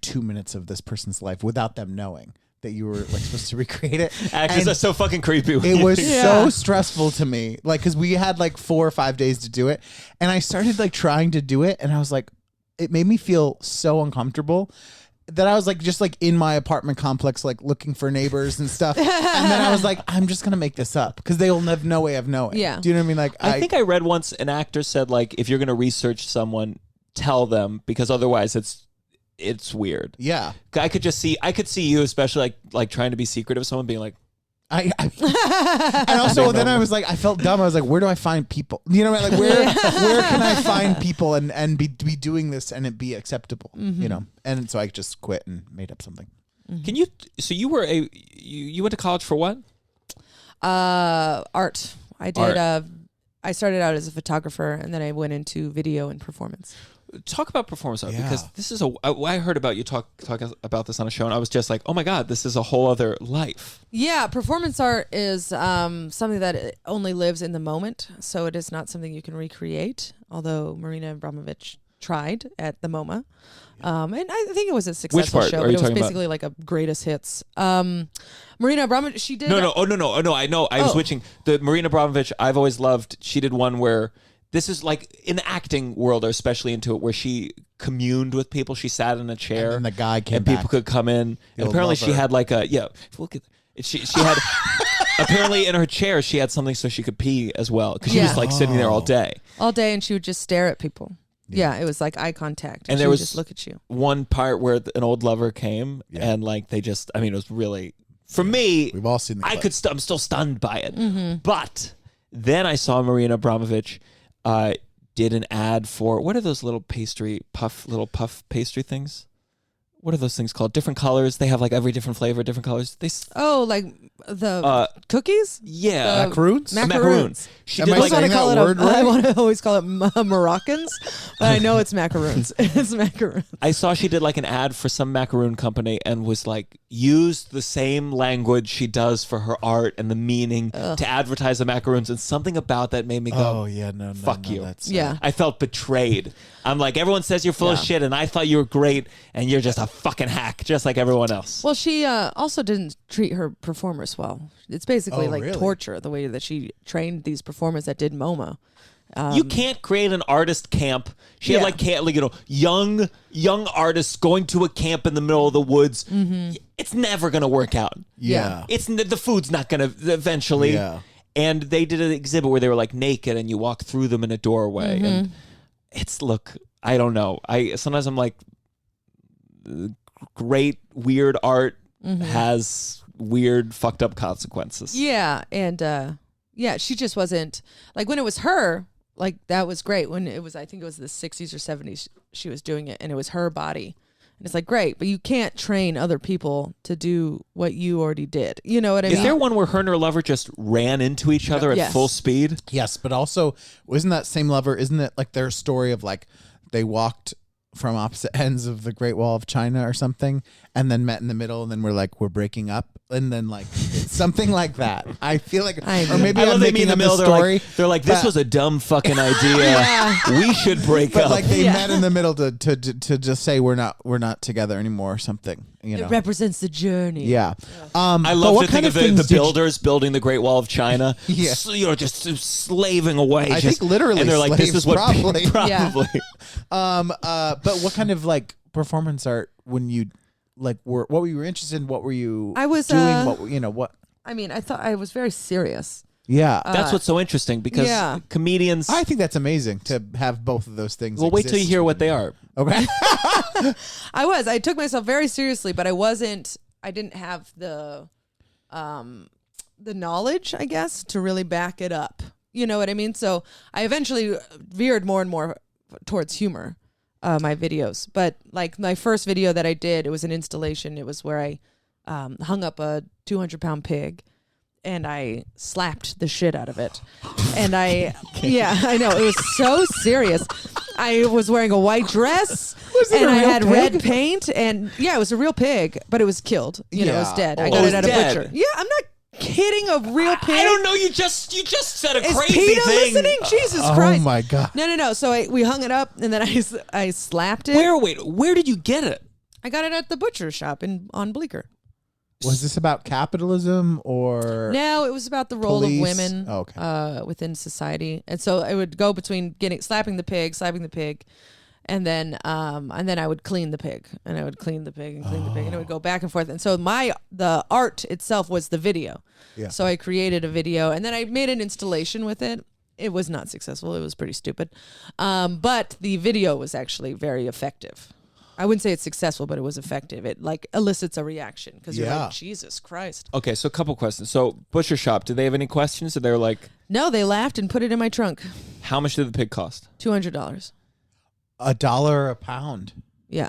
2 minutes of this person's life without them knowing that you were like supposed to recreate it. Actors are so fucking creepy. It was so stressful to me, like, because we had like 4 or 5 days to do it, and I started like trying to do it, and I was like, it made me feel so uncomfortable that I was like just like in my apartment complex, like looking for neighbors and stuff. And then I was like, I'm just gonna make this up because they'll have no way of knowing. Yeah. Do you know what I mean? Like, I think I read once an actor said like, if you're gonna research someone, tell them, because otherwise it's weird. Yeah. I could see you, especially like trying to be secretive of someone, being like, and also then I was like, I felt dumb. I was like, where do I find people? You know, like where can I find people and be doing this and it be acceptable? You know, and so I just quit and made up something. Can you? So you were you went to college for what? Art. I did. Art. I started out as a photographer, and then I went into video and performance. Talk about performance art, because this is I heard about you talk about this on a show, and I was just like, oh my God, this is a whole other life. Yeah, performance art is something that only lives in the moment, so it is not something you can recreate, although Marina Abramović tried at the MoMA. And I think it was a successful show, but it was basically like a greatest hits. Marina Abramović, she did... No, I know. I was switching. The Marina Abramović, I've always loved, she did one where... This is like in the acting world, or especially into it, where she communed with people. She sat in a chair, and the guy came and back. People could come in. And apparently, she had like a look at she had apparently in her chair she had something so she could pee as well, because she was like sitting there all day, and she would just stare at people. Yeah, it was like eye contact, and she there would was just look at you. One part where an old lover came, and like they just, I mean, it was really, for me. We've all seen the clip. I'm still stunned by it, but then I saw Marina Abramović. Did an ad for, what are those little puff pastry things? What are those things called? Different colors. They have like every different flavor, different colors. Like the cookies? Yeah. Macaroons. She Am did I like saying that word right? I want to always call it Moroccans, but I know it's macaroons. It's macaroons. I saw she did like an ad for some macaroon company and was like, used the same language she does for her art and the meaning to advertise the macaroons, and something about that made me go, oh yeah, no, fuck you. Yeah. I felt betrayed. I'm like, everyone says you're full of shit, and I thought you were great, and you're just a fucking hack, just like everyone else. Well, she also didn't treat her performers well. It's basically torture, the way that she trained these performers that did MoMA. You can't create an artist camp. She had like young artists going to a camp in the middle of the woods. It's never gonna work out. Yeah. It's the food's not gonna eventually. Yeah. And they did an exhibit where they were like naked, and you walk through them in a doorway, and I don't know. Sometimes I'm like, great weird art has weird fucked up consequences. Yeah, and she just wasn't like, when it was her, like that was great. When it was, I think it was the 60s or 70s, she was doing it, and it was her body. And it's like, great, but you can't train other people to do what you already did. You know what I mean? Is there one where her and her lover just ran into each other at full speed? Yes, but also, isn't that same lover, isn't it like their story of like they walked from opposite ends of the Great Wall of China or something, and then met in the middle, and then we're breaking up, and then like something like that. I feel like, or maybe I'm making up a story. They're like, this was a dumb fucking idea. We should break up. But like they met in the middle to just say we're not together anymore or something. You know, it represents the journey. Yeah. I love to think of the builders building the Great Wall of China. Yeah. Just slaving away. I think literally, and they're like, this is what probably. probably. But what kind of like performance art when you like what were you interested in? What were you I was doing? What? I mean, I thought I was very serious. Yeah. That's what's so interesting because comedians. I think that's amazing to have both of those things. Well, wait till you hear what they are. Okay. I took myself very seriously, but I didn't have the knowledge, I guess, to really back it up. You know what I mean? So I eventually veered more and more towards humor, my videos. But like my first video that I did, it was an installation. It was where I hung up a 200-pound pig and I slapped the shit out of it. And I know, it was so serious. I was wearing a white dress and I had red paint and it was a real pig, but it was killed. You know, it was dead. I got it at a butcher. Yeah, I'm not kidding, a real pig. I don't know. You just said a crazy PETA thing. Listening? Jesus Christ! Oh my God! No. So we hung it up, and then I slapped it. Where did you get it? I got it at the butcher shop on Bleecker. Was this about capitalism or? No, it was about the role police? of women within society, and so it would go between slapping the pig, and then I would clean the pig, and I would clean the pig and clean the pig, and it would go back and forth. And so the art itself was the video. Yeah. So I created a video, and then I made an installation with it. It was not successful. It was pretty stupid, but the video was actually very effective. I wouldn't say it's successful, but it was effective. It like elicits a reaction because you're like, Jesus Christ. Okay, so a couple questions. So butcher shop, did they have any questions? Or they were like, no, they laughed and put it in my trunk. How much did the pig cost? $200. $1 a pound. Yeah.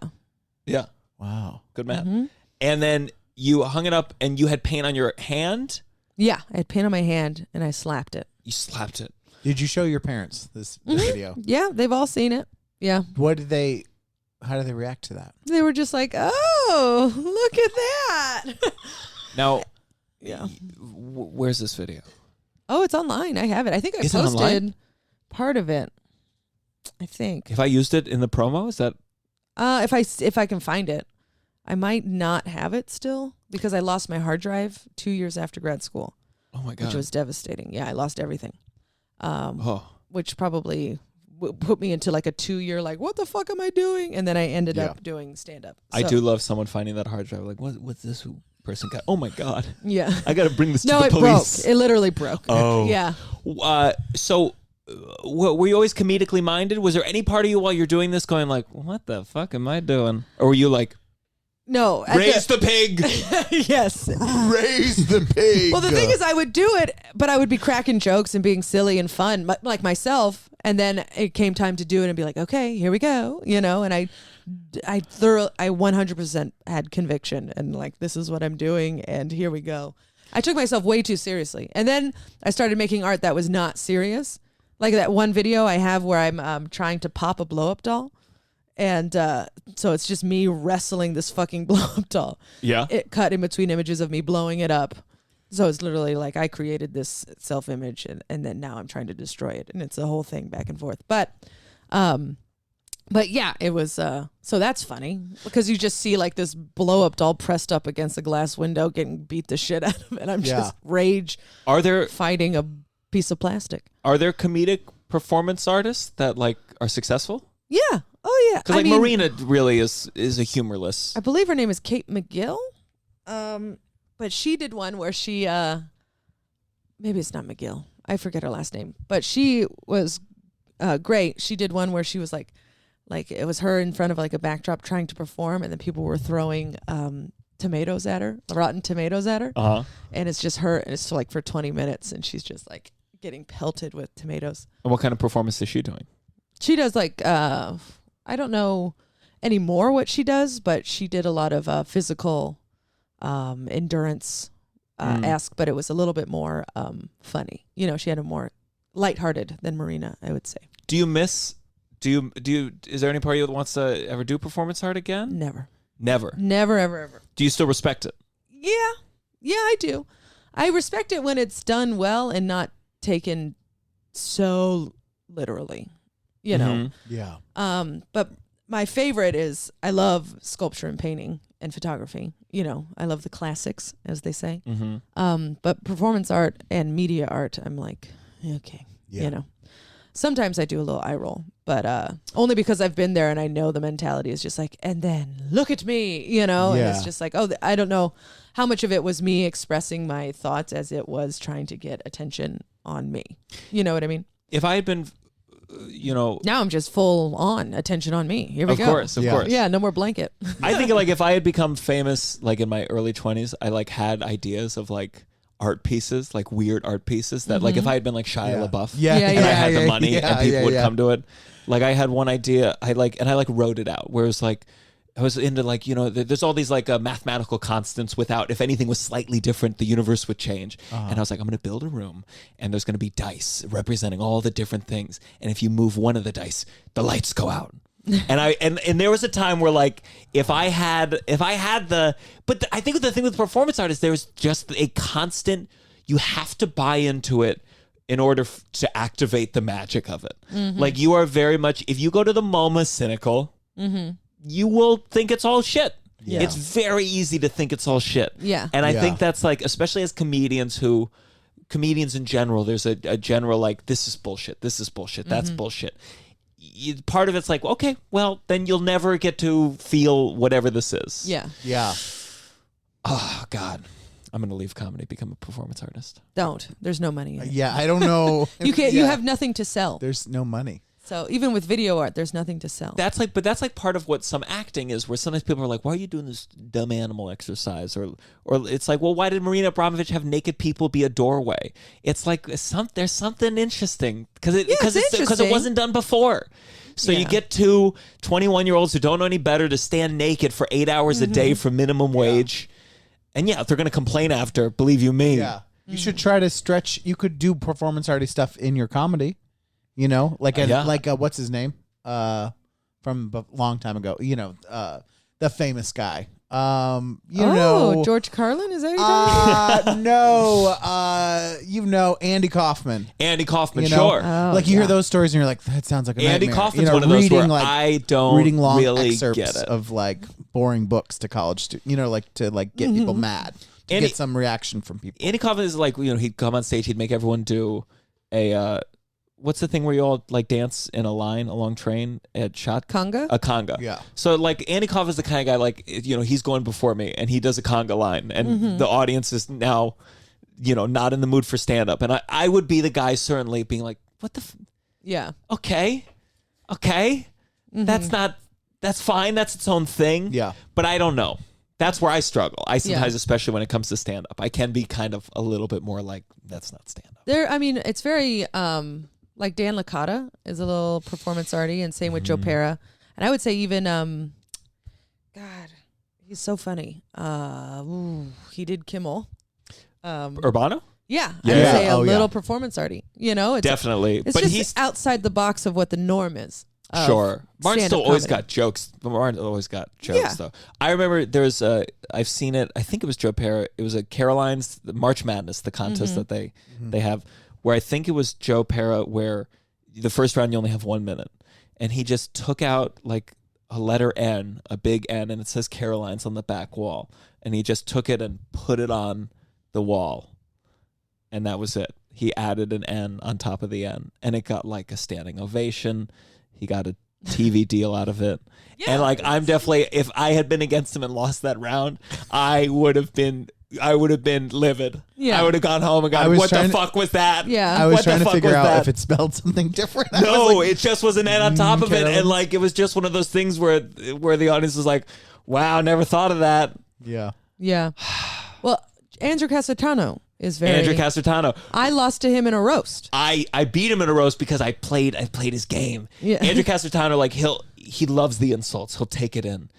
Yeah. Wow. Good math. Mm-hmm. And then you hung it up and you had paint on your hand? Yeah, I had paint on my hand and I slapped it. You slapped it. Did you show your parents this video? Yeah, they've all seen it. Yeah. How did they react to that? They were just like, oh, look at that. Now, yeah. Where's this video? Oh, it's online. I have it. I think I posted part of it. I think. If I used it in the promo, is that? If I can find it. I might not have it still because I lost my hard drive 2 years after grad school. Oh my God. Which was devastating. Yeah, I lost everything. Which probably put me into like a 2-year like, what the fuck am I doing? And then I ended up doing stand-up. I do love someone finding that hard drive. Like, what's this person got? Oh my God. Yeah. I got to bring this to the police. No, it broke. It literally broke. Oh. Yeah. So were you always comedically minded? Was there any part of you while you're doing this going like, what the fuck am I doing? Or were you like, no. Raise the pig. Yes. Raise the pig. Well, the thing is I would do it, but I would be cracking jokes and being silly and fun, like myself. And then it came time to do it and be like, okay, here we go. You know, and I 100% had conviction and like, this is what I'm doing. And here we go. I took myself way too seriously. And then I started making art that was not serious. Like that one video I have where I'm trying to pop a blow up doll. And so it's just me wrestling this fucking blow up doll. Yeah. It cut in between images of me blowing it up. So it's literally like I created this self-image and then now I'm trying to destroy it. And it's a whole thing back and forth. But yeah, it was, so that's funny because you just see like this blow up doll pressed up against a glass window getting beat the shit out of it. I'm just fighting a piece of plastic. Are there comedic performance artists that like are successful? Yeah. Oh yeah. Because Marina really is a humorless. I believe her name is Kate McGill. But she did one where she, maybe it's not McGill. I forget her last name. But she was great. She did one where she was like it was her in front of like a backdrop trying to perform, and then people were throwing tomatoes at her, rotten tomatoes at her. Uh-huh. And it's just her, and it's like for 20 minutes, and she's just like getting pelted with tomatoes. And what kind of performance is she doing? She does like, I don't know anymore what she does, but she did a lot of physical endurance but it was a little bit more funny. You know, she had a more lighthearted than Marina, I would say. Is there any part of you that wants to ever do performance art again? Never, ever. Do you still respect it? Yeah, I do. I respect it when it's done well and not taken so literally, you know? Yeah. But my favorite is I love sculpture and painting and photography. You know, I love the classics, as they say. Mm-hmm. But performance art and media art, I'm like, okay, you know. Sometimes I do a little eye roll, but only because I've been there and I know the mentality is just like, and then look at me, you know? And it's just like, oh, I don't know how much of it was me expressing my thoughts as it was trying to get attention on me. You know what I mean? If I had been, now I'm just full on attention on me. Here we go. Of course. Yeah, no more blanket. I think like if I had become famous like in my early 20s, I like had ideas of like art pieces, like weird art pieces that like if I had been like Shia LaBeouf and I had the money and people would come to it. Like I had one idea, I wrote it out where it was like, I was into like, there's all these like mathematical constants without, if anything was slightly different, the universe would change. And I was like, I'm going to build a room and there's going to be dice representing all the different things. And if you move one of the dice, the lights go out. And there was a time where like, but I think the thing with performance art is there's just a constant, you have to buy into it in order to activate the magic of it. Mm-hmm. Like you are very much, if you go to the MoMA cynical, you will think it's all shit. Yeah. It's very easy to think it's all shit. Yeah. And I think that's like, especially as comedians in general, there's a general like, this is bullshit. This is bullshit. That's bullshit. Part of it's like, okay, well, then you'll never get to feel whatever this is. Yeah. Yeah. Oh, God. I'm going to leave comedy, become a performance artist. Don't. There's no money in it. Yeah, I don't know. You can't. You have nothing to sell. There's no money. So even with video art, there's nothing to sell. That's like part of what some acting is, where sometimes people are like, why are you doing this dumb animal exercise? Or it's like, well, why did Marina Abramovich have naked people be a doorway? It's like there's something interesting because it wasn't done before. So you get two 21-year-olds who don't know any better to stand naked for 8 hours a day for minimum wage. And if they're going to complain after, believe you me. Yeah. You should try to stretch. You could do performance arty stuff in your comedy. Like what's his name? From a long time ago. The famous guy. George Carlin, is that what you're talking No, Andy Kaufman. Andy Kaufman, sure. Oh, like you hear those stories and you're like, that sounds like a Andy nightmare. Kaufman's one of those where I don't reading long really excerpts get it. of like boring books to college students. To get people mad, to get some reaction from people. Andy Kaufman is like, he'd come on stage, he'd make everyone do a what's the thing where you all like dance in a line along train at shot? Conga? A conga. Yeah. So like Andy Kaufman is the kind of guy like, he's going before me and he does a conga line and the audience is now, not in the mood for stand up. And I would be the guy certainly being like, what the? Yeah. Okay. That's fine. That's its own thing. Yeah. But I don't know. That's where I struggle. I sometimes, especially when it comes to stand up, I can be kind of a little bit more like, that's not stand up. It's very, like Dan Licata is a little performance arty, and same with Joe Pera. And I would say even, God, he's so funny. He did Kimmel. Urbano? Yeah, I would say a little performance arty. It's definitely. It's but just he's outside the box of what the norm is. Sure. Martin still always comedy. got jokes. Martin always got jokes, though. I remember there's I've seen it. I think it was Joe Pera. It was a Caroline's March Madness, the contest that they have, where I think it was Joe Pera, where the first round you only have 1 minute, and he just took out like a letter N, a big N, and it says Caroline's on the back wall, and he just took it and put it on the wall, and that was it. He added an N on top of the N, and it got like a standing ovation. He got a TV deal out of it. Yeah, and like, I'm definitely, if I had been against him and lost that round, I would have been livid. Yeah. I would have gone home and gone, what the fuck was that? Yeah. I was trying to figure out if it spelled something different. No, it just was an N on top of it. And like, it was just one of those things where the audience was like, wow, never thought of that. Yeah. Yeah. Well, Andrew Casatano is very... Andrew Casatano. I lost to him in a roast. I beat him in a roast because I played his game. Yeah. Andrew Casatano, like he loves the insults. He'll take it in.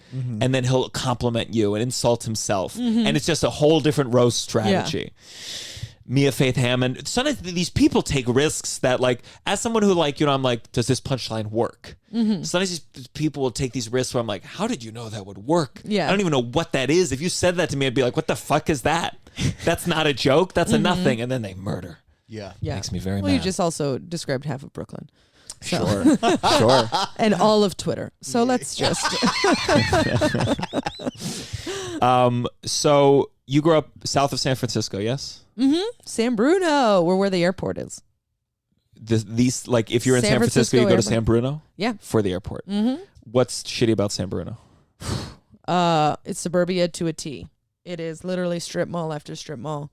And then he'll compliment you and insult himself. And it's just a whole different roast strategy. Yeah. Mia Faith Hammond. Sometimes these people take risks that, like, as someone who, like, I'm like, does this punchline work? Sometimes these people will take these risks where I'm like, how did you know that would work? Yeah. I don't even know what that is. If you said that to me, I'd be like, what the fuck is that? That's not a joke. That's a nothing. And then they murder. Yeah. Makes me very mad. Well, you just also described half of Brooklyn. So. Sure. And all of Twitter. So let's just. So you grew up south of San Francisco, yes? San Bruno, where the airport is. these like if you're in San Francisco, you go to San Bruno. Yeah. For the airport. Mm-hmm. What's shitty about San Bruno? It's suburbia to a T. It is literally strip mall after strip mall,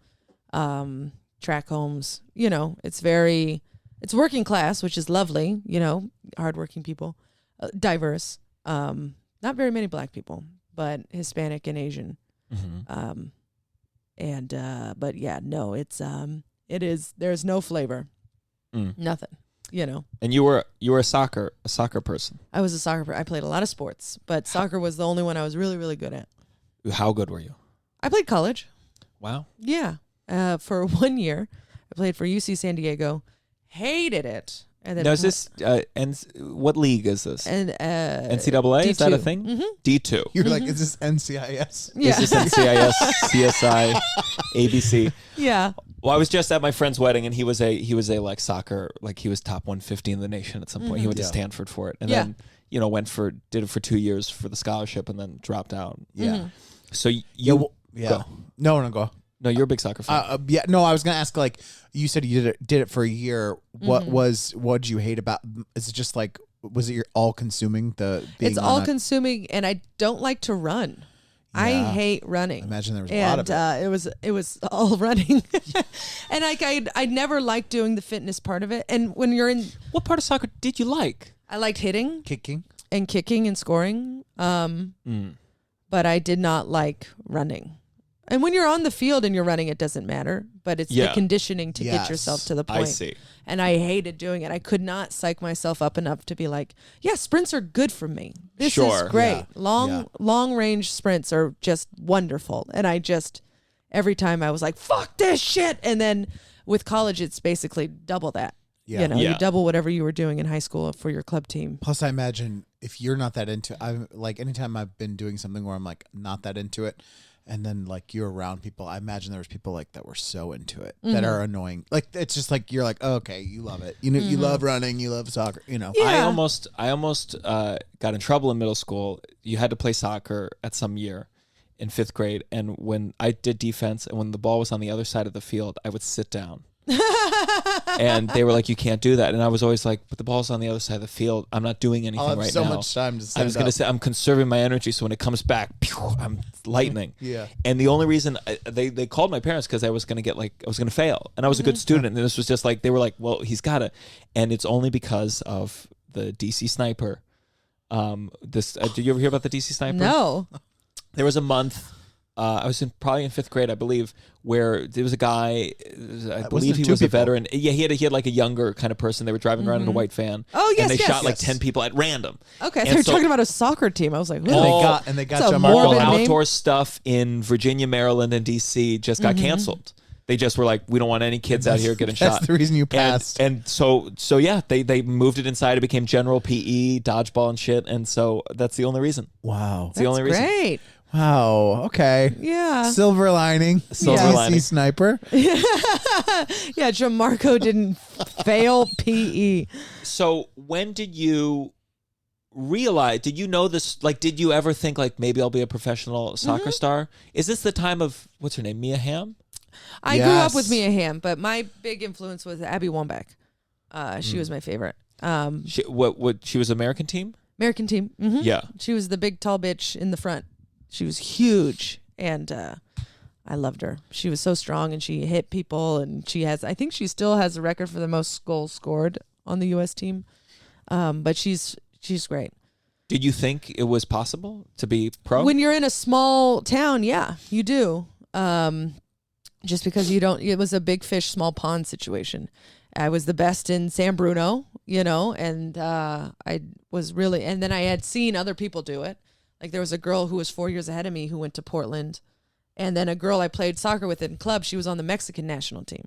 track homes. You know, it's working class, which is lovely. You know, hardworking people, diverse. Not very many black people, but Hispanic and Asian. Mm-hmm. But yeah, no, it is. There's no flavor, nothing. You know. And you were a soccer person. I was a soccer. I played a lot of sports, but soccer was the only one I was really, really good at. How good were you? I played college. Wow. Yeah. For 1 year, I played for UC San Diego. Hated it. And then now, is this what league is this? And NCAA? D2. Is that a thing? Mm-hmm. D2. You're like, is this NCIS? Yeah. Is this NCIS, CSI, ABC? Yeah. Well, I was just at my friend's wedding, and he was a like soccer, like he was top 150 in the nation at some point. He went to Stanford for it, and then did it for 2 years for the scholarship, and then dropped out. Yeah. So go. No. No, you're a big soccer fan. Yeah. No, I was gonna ask. Like, you said you did it for a year. What did you hate about? Is it just like, was it your all consuming? It's all consuming, and I don't like to run. Yeah. I hate running. I imagine there was a lot of it. It was all running, and like I never liked doing the fitness part of it. And when you're in, what part of soccer did you like? I liked hitting, kicking and scoring. But I did not like running. And when you're on the field and you're running, it doesn't matter. But it's the conditioning to get yourself to the point. I see. And I hated doing it. I could not psych myself up enough to be like, yeah, sprints are good for me. This is great. Yeah. Long range sprints are just wonderful. And I just, every time I was like, fuck this shit. And then with college, it's basically double that. Yeah. You know, you double whatever you were doing in high school for your club team. Plus, I imagine if you're not that into, I'm like, anytime I've been doing something where I'm like not that into it, and then like you're around people, I imagine there was people like that were so into it that are annoying. Like it's just like you're like, oh, okay, you love it. You know, you love running, you love soccer. You know, I almost got in trouble in middle school. You had to play soccer at some year in 5th grade, and when I did defense, and when the ball was on the other side of the field, I would sit down. And they were like, you can't do that. And I was always like, but the ball's on the other side of the field. I'm not doing anything right now. so much time to stand I was going to say, I'm conserving my energy, so when it comes back, I'm lightning. Yeah. And the only reason they called my parents because I was going to fail. And I was a good student. And this was just like, they were like, well, he's got to. And it's only because of the DC sniper. Did you ever hear about the DC sniper? No. There was a month. I was probably in 5th grade, I believe, where there was a guy. I believe he was a veteran. Yeah, he had like a younger kind of person. They were driving around in a white van. Oh yes, and they shot like 10 people at random. Okay, they were talking about a soccer team. I was like, and they got Gianmarco. Outdoor stuff in Virginia, Maryland, and DC just got canceled. They just were like, we don't want any kids out here getting shot. That's the reason you passed. And so yeah, they moved it inside. It became general PE, dodgeball, and shit. And so that's the only reason. Wow, that's the only reason. Great. Wow. Okay. Yeah. Silver lining. Lining. Sniper. Yeah. Gianmarco didn't fail PE. So when did you realize? Did you know this? Like, did you ever think like maybe I'll be a professional soccer star? Is this the time of what's her name? Mia Hamm. I grew up with Mia Hamm, but my big influence was Abby Wambach. She was my favorite. She was American team. American team. Mm-hmm. Yeah. She was the big tall bitch in the front. She was huge, and I loved her. She was so strong, and she hit people, and I think she still has the record for the most goals scored on the U.S. team. But she's great. Did you think it was possible to be pro? When you're in a small town, yeah, you do. Just because it was a big fish, small pond situation. I was the best in San Bruno, and I was really, and then I had seen other people do it. Like there was a girl who was 4 years ahead of me who went to Portland, and then a girl I played soccer with in club. She was on the Mexican national team,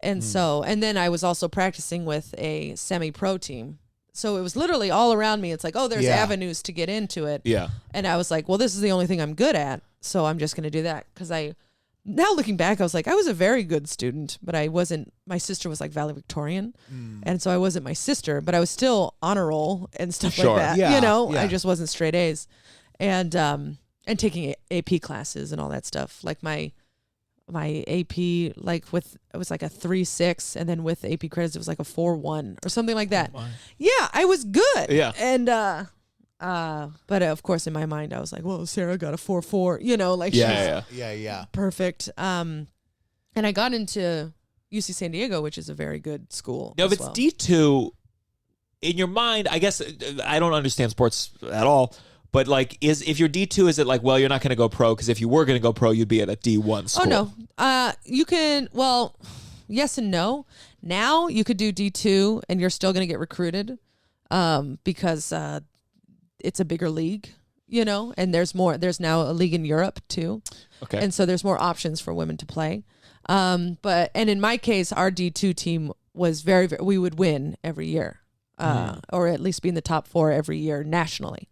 and and then I was also practicing with a semi-pro team. So it was literally all around me. It's like, oh, there's avenues to get into it. Yeah. And I was like, well, this is the only thing I'm good at, so I'm just going to do that. Because now looking back, I was like, I was a very good student, but I wasn't. My sister was like valedictorian, and so I wasn't my sister, but I was still honor roll and stuff like that. Yeah. I just wasn't straight A's. And taking AP classes and all that stuff. Like my my AP it was like a 3.6, and then with AP credits it was like a 4.1 or something like that. Yeah, I was good. Yeah. And but of course in my mind I was like, well, Sarah got a 4.4, like Yeah. perfect. And I got into UC San Diego, which is a very good school. Now, if it's D2, in your mind, I guess I don't understand sports at all, but like, if you're D2, is it like, well, you're not going to go pro, because if you were going to go pro, you'd be at a D1 school? Oh no, you can. Well, yes and no. Now you could do D2, and you're still going to get recruited, because it's a bigger league, and there's more. There's now a league in Europe too, okay, and so there's more options for women to play. But in my case, our D2 team was we would win every year, or at least be in the top 4 every year nationally.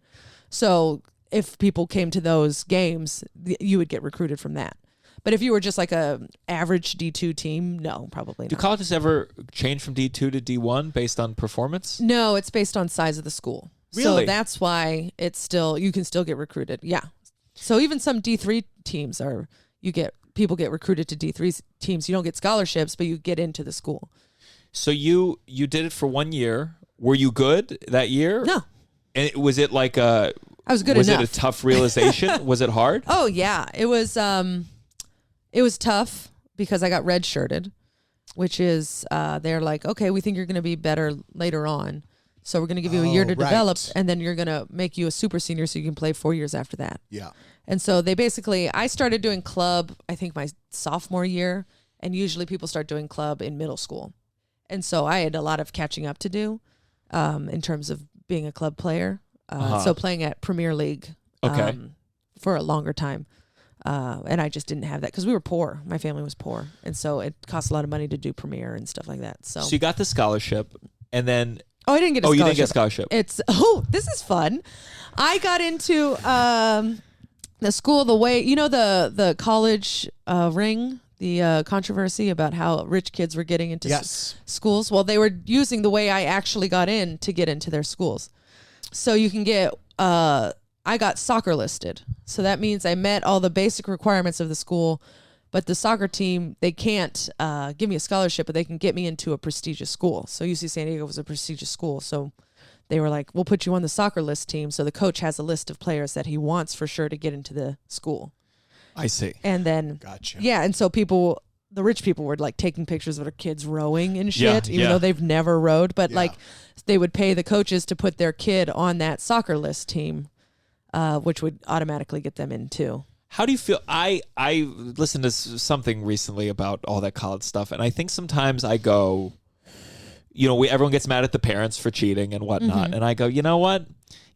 So if people came to those games, you would get recruited from that. But if you were just like a average D2 team, no, probably not. Do colleges ever change from D2 to D1 based on performance? No, it's based on size of the school. Really? So that's why you can still get recruited. Yeah. So even some D3 teams people get recruited to D3 teams. You don't get scholarships, but you get into the school. So you did it for 1 year. Were you good that year? No. And was it like I was good enough. Was it a tough realization? Was it hard? Oh yeah, it was tough because I got redshirted, which is they're like, okay, we think you're going to be better later on, so we're going to give you a year to develop, and then you're going to make you a super senior so you can play 4 years after that. Yeah. And so I started doing club, I think my sophomore year, and usually people start doing club in middle school. And so I had a lot of catching up to do in terms of being a club player. So playing at Premier League for a longer time. And I just didn't have that because we were poor. My family was poor. And so it cost a lot of money to do Premier and stuff like that. So you got the scholarship, and then... Oh, I didn't get a scholarship. You didn't get a scholarship. This is fun. I got into the school the way, the college ring, the controversy about how rich kids were getting into schools. Well, they were using the way I actually got in to get into their schools. So you can get, I got soccer listed. So that means I met all the basic requirements of the school, but the soccer team, they can't give me a scholarship, but they can get me into a prestigious school. So UC San Diego was a prestigious school. So they were like, we'll put you on the soccer list team. So the coach has a list of players that he wants for sure to get into the school. I see. And then, gotcha. Yeah. And so the rich people were like taking pictures of their kids rowing and shit, even though they've never rowed. But like they would pay the coaches to put their kid on that soccer list team, which would automatically get them in too. How do you feel? I listened to something recently about all that college stuff, and I think sometimes I go, everyone gets mad at the parents for cheating and whatnot, and I go, you know what?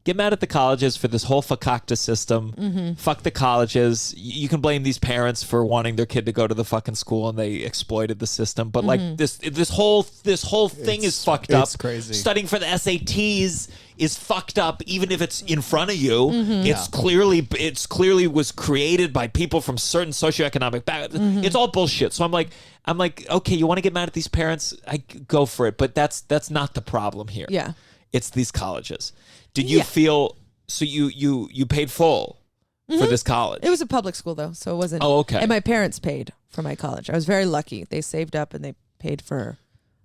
Get mad at the colleges for this whole fakakta system. Fuck the colleges. You can blame these parents for wanting their kid to go to the fucking school and they exploited the system. But like this whole thing is fucked up. It's crazy. Studying for the SATs is fucked up, even if it's in front of you. It's clearly was created by people from certain socioeconomic backgrounds. It's all bullshit. So I'm like, okay, you want to get mad at these parents? I go for it, but that's not the problem here. Yeah, it's these colleges. Did you feel so? You paid full for this college? It was a public school though, so it wasn't. Oh, okay. And my parents paid for my college. I was very lucky. They saved up and they paid for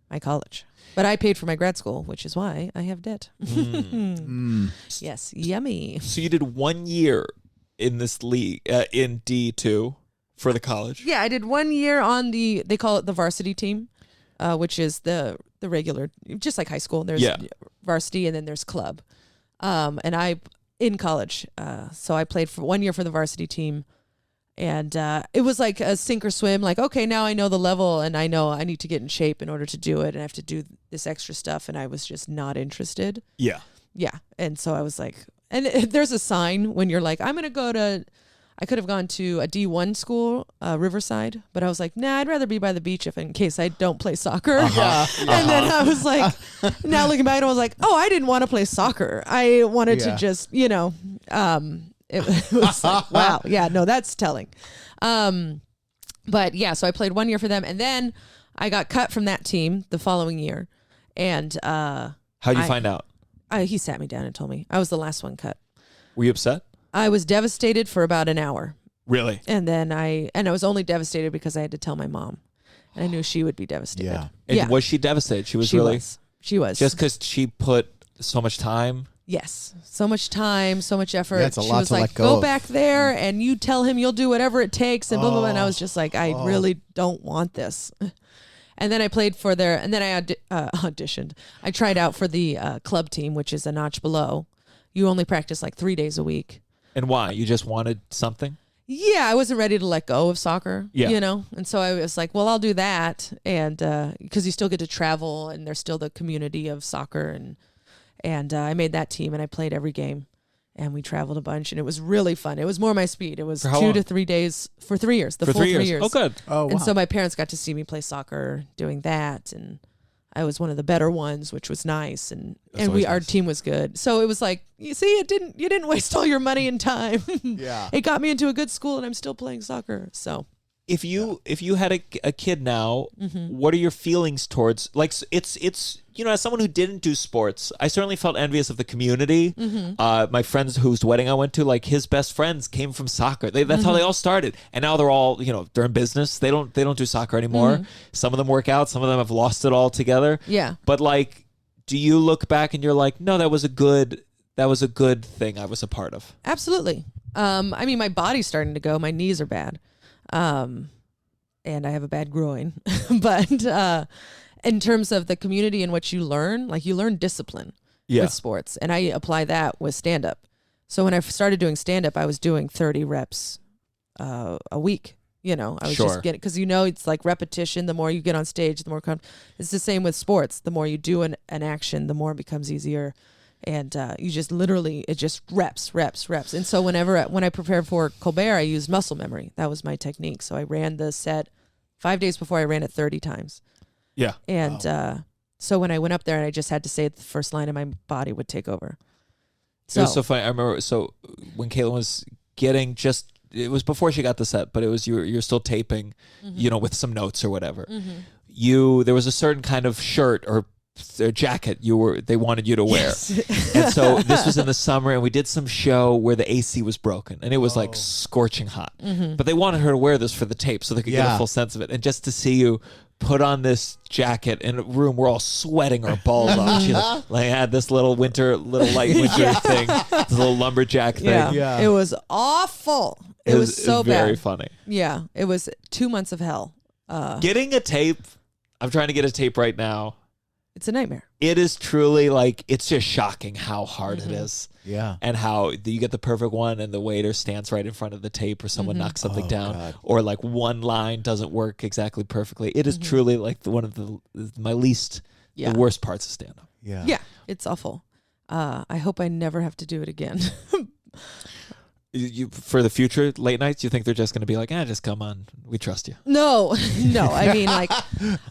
my college. But I paid for my grad school, which is why I have debt. Yes, yummy. So you did 1 year in this league in D2 for the college? Yeah, I did 1 year on they call it the varsity team, which is the regular, just like high school. There's varsity and then there's club. And I in college, so I played for 1 year for the varsity team, and it was like a sink or swim. Like, okay, now I know the level, and I know I need to get in shape in order to do it, and I have to do this extra stuff, and I was just not interested. Yeah, and so I was like, and there's a sign when you're like, I'm gonna go to. I could have gone to a D1 school, Riverside, but I was like, nah, I'd rather be by the beach in case I don't play soccer. And then I was like, now looking back, I was like, oh, I didn't want to play soccer. I wanted to just, it was like, wow. Yeah, no, that's telling. But yeah, so I played 1 year for them. And then I got cut from that team the following year. And how'd you find out? He sat me down and told me. I was the last one cut. Were you upset? I was devastated for about an hour. Really? And then I was only devastated because I had to tell my mom. And I knew she would be devastated. Yeah. And was she devastated? She was She was. Just because she put so much time? Yes. So much time, so much effort. Yeah, it's a lot to let go go of. back there and you tell him you'll do whatever it takes and blah, blah, blah. And I was just like, I really don't want this. And then I played for and then I auditioned. I tried out for the club team, which is a notch below. You only practice like 3 days a week. And why? You just wanted something? Yeah, I wasn't ready to let go of soccer, yeah. And so I was like, well, I'll do that. And because you still get to travel and there's still the community of soccer. And I made that team and I played every game and we traveled a bunch and it was really fun. It was more my speed. It was 2 to 3 days for 3 years, the full 3 years. Oh, good. Oh, wow. And so my parents got to see me play soccer doing that. And I was one of the better ones, which was nice. And our team was good. So it was like, you see, you didn't waste all your money and time. Yeah. It got me into a good school and I'm still playing soccer. So if you had a kid now, what are your feelings towards, like, it's as someone who didn't do sports, I certainly felt envious of the community. My friends whose wedding I went to, like, his best friends came from soccer. That's how they all started, and now they're all they're in business. They don't do soccer anymore. Some of them work out. Some of them have lost it all together. Yeah. But like, do you look back and you're like, no, that was a good thing I was a part of? Absolutely. I mean, my body's starting to go. My knees are bad. And I have a bad groin, but in terms of the community and what you learn, like you learn discipline with sports, and I apply that with stand up. So when I started doing stand up, I was doing 30 reps a week. I was just getting, because it's like repetition. The more you get on stage, the more it's the same with sports. The more you do an action, the more it becomes easier. And you just literally, it just reps. And so when I prepared for Colbert, I used muscle memory. That was my technique. So I ran the set 5 days before. I ran it 30 times. Yeah. And so when I went up there and I just had to say the first line and my body would take over. So it was so funny. I remember, when Caitlin was getting it was before she got the set, but it was you're still taping, with some notes or whatever. There was a certain kind of shirt or their jacket they wanted you to wear. Yes. And so this was in the summer and we did some show where the AC was broken and it was like scorching hot, but they wanted her to wear this for the tape so they could get a full sense of it. And just to see you put on this jacket in a room, we're all sweating our balls off. She had this little light winter thing, this little lumberjack thing. Yeah. It was awful. It was so bad. Very funny. Yeah. It was 2 months of hell. Getting a tape, I'm trying to get a tape right now. It's a nightmare. It is truly it's just shocking how hard it is. Yeah. And how you get the perfect one and the waiter stands right in front of the tape or someone knocks something down. God. Or like one line doesn't work exactly perfectly. It is truly like one of the worst parts of stand-up. Yeah. Yeah. It's awful. I hope I never have to do it again. You for the future late nights, you think they're just going to be like, just come on, we trust you? No. I mean, like,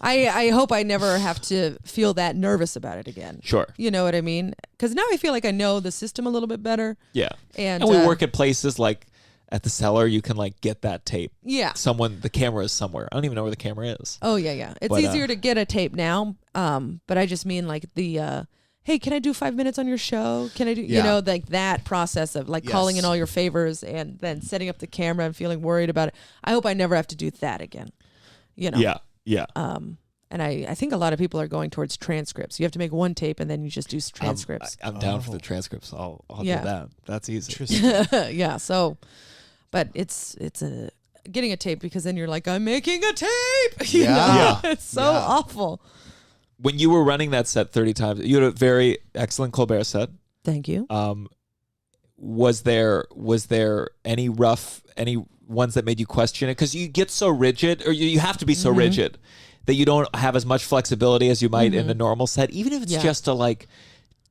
I hope I never have to feel that nervous about it again. Sure. You know what I mean? Because now I feel like I know the system a little bit better. Yeah. And we work at places like at the Cellar. You can like get that tape. Yeah. The camera is somewhere. I don't even know where the camera is. Oh yeah. It's easier to get a tape now. But I just mean like the. Hey, can I do 5 minutes on your show? Can I do, like that process of like calling in all your favors and then setting up the camera and feeling worried about it. I hope I never have to do that again. Yeah. And I think a lot of people are going towards transcripts. You have to make one tape and then you just do transcripts. I'm down for the transcripts. I'll do that. That's easy. Yeah. So, but it's getting a tape because then you're like, I'm making a tape. You know? It's so awful. When you were running that set 30 times, you had a very excellent Colbert set. Thank you. Was there any ones that made you question it? Because you get so rigid, or you have to be so rigid that you don't have as much flexibility as you might in a normal set, even if it's just to like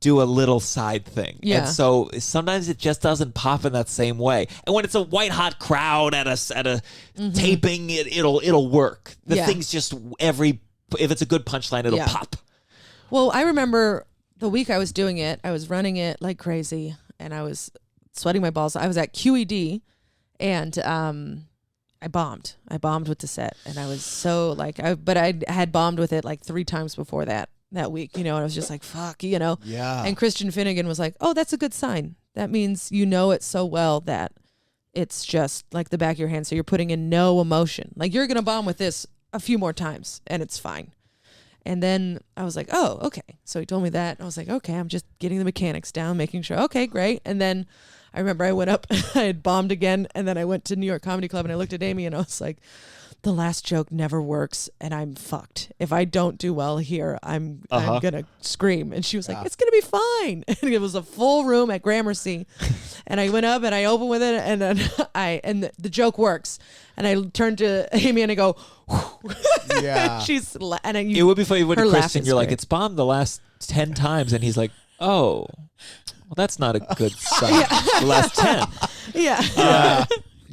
do a little side thing. Yeah. And so sometimes it just doesn't pop in that same way. And when it's a white hot crowd at a taping, it'll work. The thing's just if it's a good punchline, it'll pop. Well, I remember the week I was doing it, I was running it like crazy and I was sweating my balls. I was at QED and I bombed. I bombed with the set and I was so but I had bombed with it like 3 times before that week, and I was just like, fuck, Yeah. And Christian Finnegan was like, oh, that's a good sign. That means you know it so well that it's just like the back of your hand. So you're putting in no emotion. Like you're going to bomb with this a few more times and it's fine. And then I was like, oh, okay. So he told me that. And I was like, okay, I'm just getting the mechanics down, making sure. Okay, great. And then I remember I went up, I had bombed again. And then I went to New York Comedy Club and I looked at Amy and I was like, the last joke never works and I'm fucked. If I don't do well here, I'm going to scream. And she was like, it's going to be fine. And it was a full room at Gramercy. And I went up and I opened with it and then the joke works. And I turned to Amy and I go, yeah. It would be funny when Kristen, you're like, it's bombed the last 10 times. And he's like, oh, well, that's not a good sign. The last 10. Yeah.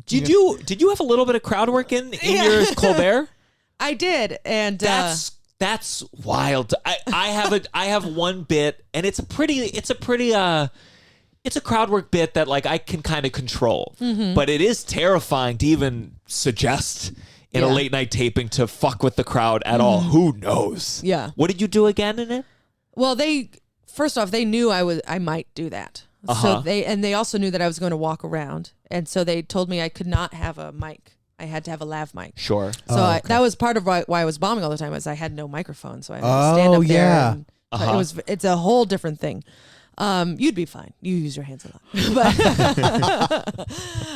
Did you have a little bit of crowd work in your Colbert? I did, and that's wild. I have one bit, and it's a crowd work bit that like I can kind of control, but it is terrifying to even suggest in a late night taping to fuck with the crowd at all. Who knows? Yeah. What did you do again in it? Well, first off, they knew I might do that. So they also knew that I was going to walk around, and so they told me I could not have a mic. I had to have a lav mic. Sure. So that was part of why I was bombing all the time, was I had no microphone, so I had to stand up there. And it's a whole different thing. You'd be fine. You use your hands a lot, but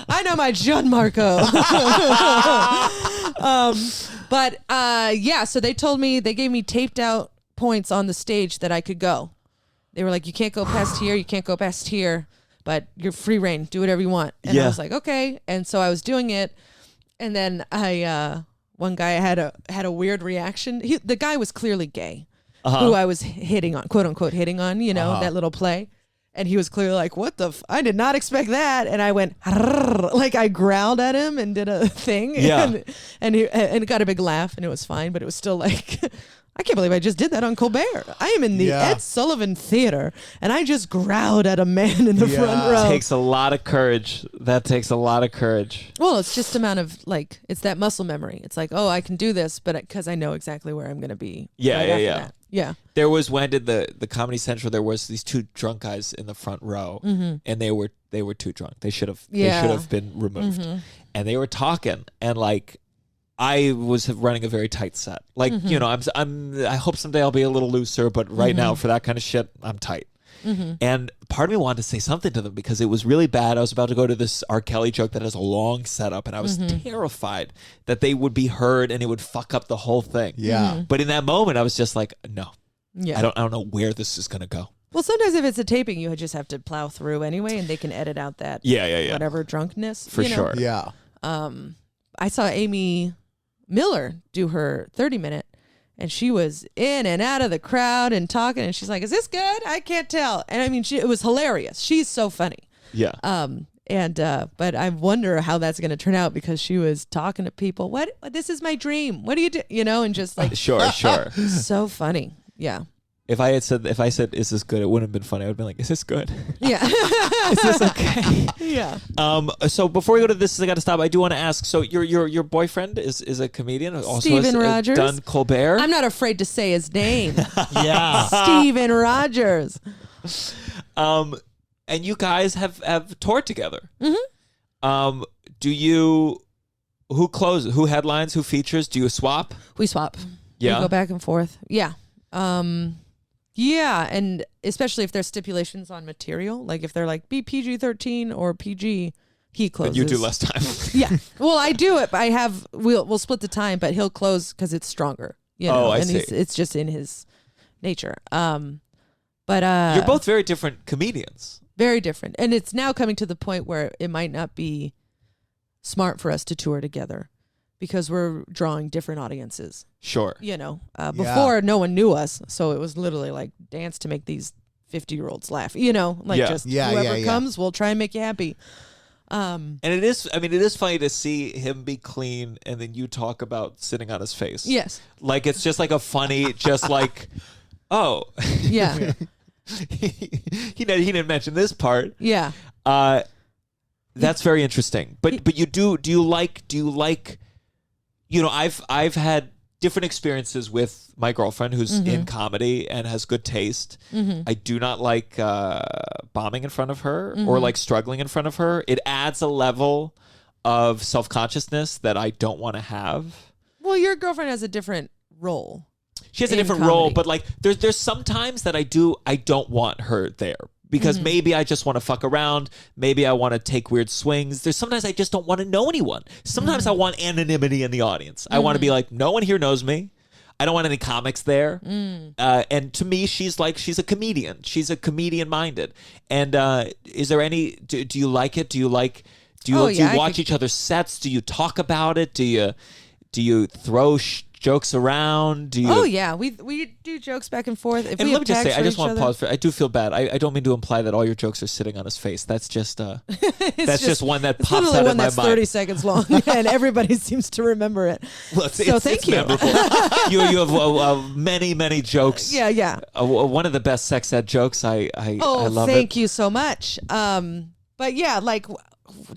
I know my Gianmarco. So they told me, they gave me taped out points on the stage that I could go. They were like, you can't go past here, you can't go past here, but you're free reign, do whatever you want. And I was like, okay. And so I was doing it, and then one guy had a weird reaction. The guy was clearly gay, who I was hitting on, quote unquote hitting on, that little play. And he was clearly like, what the I did not expect that. And I went, like I growled at him and did a thing. Yeah. and it got a big laugh, and it was fine, but it was still like, I can't believe I just did that on Colbert. I am in the Ed Sullivan Theater, and I just growled at a man in the front row. It takes a lot of courage. That takes a lot of courage. Well, it's just amount of, like, it's that muscle memory. It's like, oh, I can do this, but because I know exactly where I'm going to be. Yeah. There was when did the Comedy Central, there was these two drunk guys in the front row, and they were too drunk. They should have been removed. And they were talking, and like, I was running a very tight set. Like, I hope someday I'll be a little looser, but right now for that kind of shit, I'm tight. And part of me wanted to say something to them because it was really bad. I was about to go to this R. Kelly joke that has a long setup, and I was terrified that they would be heard and it would fuck up the whole thing. Yeah. But in that moment, I was just like, no. Yeah. I don't know where this is going to go. Well, sometimes if it's a taping, you just have to plow through anyway, and they can edit out that whatever drunkenness. For sure. Yeah. I saw Amy Miller do her 30-minute, and she was in and out of the crowd and talking, and she's like, is this good? I can't tell. And I mean, it was hilarious. She's so funny. Yeah. But I wonder how that's going to turn out, because she was talking to people. What? This is my dream. What do you do? And just like, sure. So funny. Yeah. If I said, is this good? It wouldn't have been funny. I would have been like, is this good? Yeah. Is this okay? Yeah. So before we go to this, I got to stop. I do want to ask. So your boyfriend is a comedian. Also Stephen Rogers. Done Colbert. I'm not afraid to say his name. Yeah. Stephen Rogers. And you guys have toured together. Do you? Who closes? Who headlines? Who features? Do you swap? We swap. Yeah. We go back and forth. Yeah. Yeah, and especially if there's stipulations on material, like if they're like be PG-13 or PG, he closes. But you do less time. Yeah. Well, I do it. But we'll split the time, but he'll close because it's stronger. I see. It's just in his nature. But you're both very different comedians. Very different, and it's now coming to the point where it might not be smart for us to tour together, because we're drawing different audiences. Sure. Before no one knew us, so it was literally like dance to make these 50-year-olds laugh. Whoever comes, we'll try and make you happy. And it is funny to see him be clean and then you talk about sitting on his face. Yes. Like it's just like a funny, just like, oh. Yeah. he didn't mention this part. Yeah. That's very interesting. But you do you like I've had different experiences with my girlfriend who's in comedy and has good taste. I do not like bombing in front of her or like struggling in front of her. It adds a level of self-consciousness that I don't want to have. Well, your girlfriend has a different role. She has a different role, but like there's some times that I don't want her there because maybe I just want to fuck around. Maybe I want to take weird swings. There's sometimes I just don't want to know anyone. Sometimes I want anonymity in the audience. I want to be like, no one here knows me. I don't want any comics there. And to me, she's a comedian. She's a comedian minded. And is there any, do you like it? Do you watch each other's sets? Do you talk about it? Do you throw jokes around? We do jokes back and forth. And let me just say, I just want to pause for. I do feel bad. I don't mean to imply that all your jokes are sitting on his face. That's just that's just one that pops out of my mind. 30 seconds long, and everybody seems to remember it. Well, thank you. Memorable. you have many jokes. Yeah. One of the best sex ed jokes. I love it. Thank you so much. But yeah, like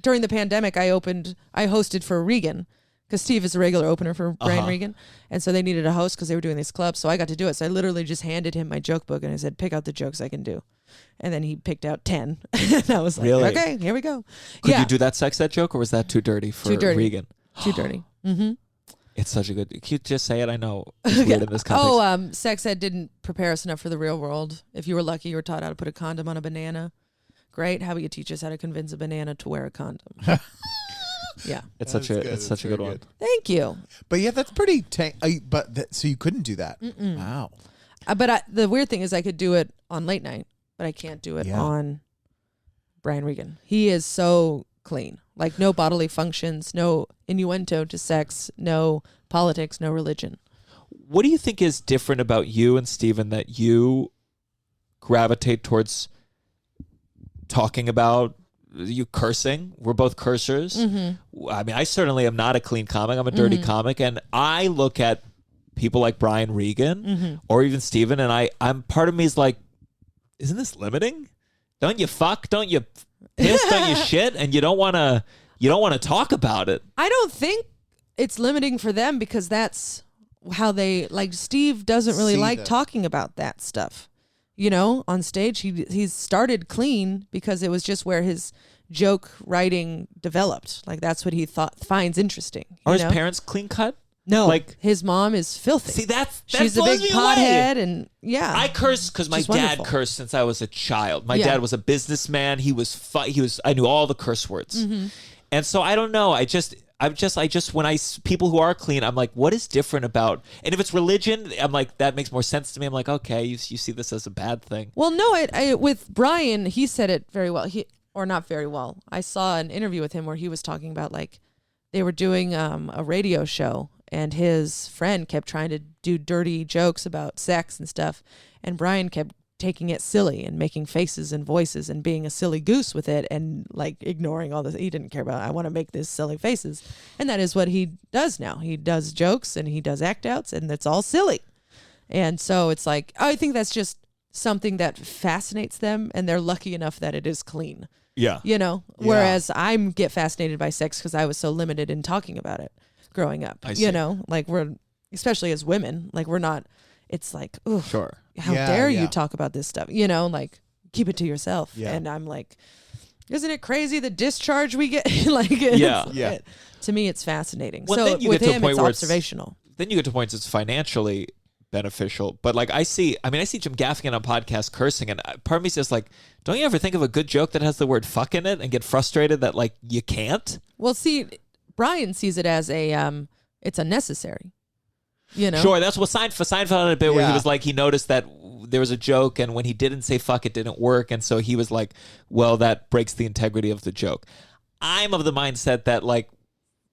during the pandemic, I hosted for Regan. Because Steve is a regular opener for Brian Regan. And so they needed a host because they were doing these clubs. So I got to do it. So I literally just handed him my joke book and I said, pick out the jokes I can do. And then he picked out 10. And I was like, okay, here we go. Could you do that sex ed joke or was that too dirty for Regan? Too dirty. Mm-hmm. It's such a good, can you just say it? I know it's weird in this context. Sex ed didn't prepare us enough for the real world. If you were lucky, you were taught how to put a condom on a banana. Great. How about you teach us how to convince a banana to wear a condom? Yeah, it's such a good one. Thank you. But yeah, that's pretty. So you couldn't do that. Wow. But the weird thing is, I could do it on late night, but I can't do it on Brian Regan. He is so clean, like no bodily functions, no innuendo to sex, no politics, no religion. What do you think is different about you and Stephen that you gravitate towards talking about? You cursing? We're both cursers. I mean, I certainly am not a clean comic. I'm a dirty comic, and I look at people like Brian Regan or even Stephen, and I'm part of me is like, isn't this limiting? Don't you fuck? Don't you piss? Don't you shit? And you don't want to talk about it. I don't think it's limiting for them because that's how they like. Steve doesn't really like talking about that stuff. You know, on stage, he's started clean because it was just where his joke writing developed. Like that's what he finds interesting. Are his parents clean cut? No, like his mom is filthy. See, she's a big pothead, and I curse because my dad cursed since I was a child. My dad was a businessman. He was I knew all the curse words, and so I don't know. I just when people who are clean, I'm like, what is different about? And if it's religion, I'm like, that makes more sense to me. I'm like, okay, you see this as a bad thing. Well, no, with Brian, he said it very well. Or not very well. I saw an interview with him where he was talking about like they were doing a radio show and his friend kept trying to do dirty jokes about sex and stuff, and Brian kept taking it silly and making faces and voices and being a silly goose with it and like ignoring all this. He didn't care about, I want to make these silly faces. And that is what he does now. He does jokes and he does act outs and it's all silly. And so it's like, I think that's just something that fascinates them and they're lucky enough that it is clean. Yeah. You know, whereas I get fascinated by sex because I was so limited in talking about it growing up. I see. You know, like we're, especially as women, like we're not, it's like, ooh. Sure. How dare you talk about this stuff? You know, like keep it to yourself. Yeah. And I'm like, isn't it crazy the discharge we get? Like, to me, it's fascinating. Well, so with him, it's observational. Then you get to points it's financially beneficial. But like I see Jim Gaffigan on podcast cursing, and part of me says like, don't you ever think of a good joke that has the word fuck in it and get frustrated that like you can't? Well, see, Brian sees it as it's unnecessary. You know? Sure, that's what Seinfeld had a bit where he was like, he noticed that there was a joke, and when he didn't say fuck, it didn't work, and so he was like, well, that breaks the integrity of the joke. I'm of the mindset that like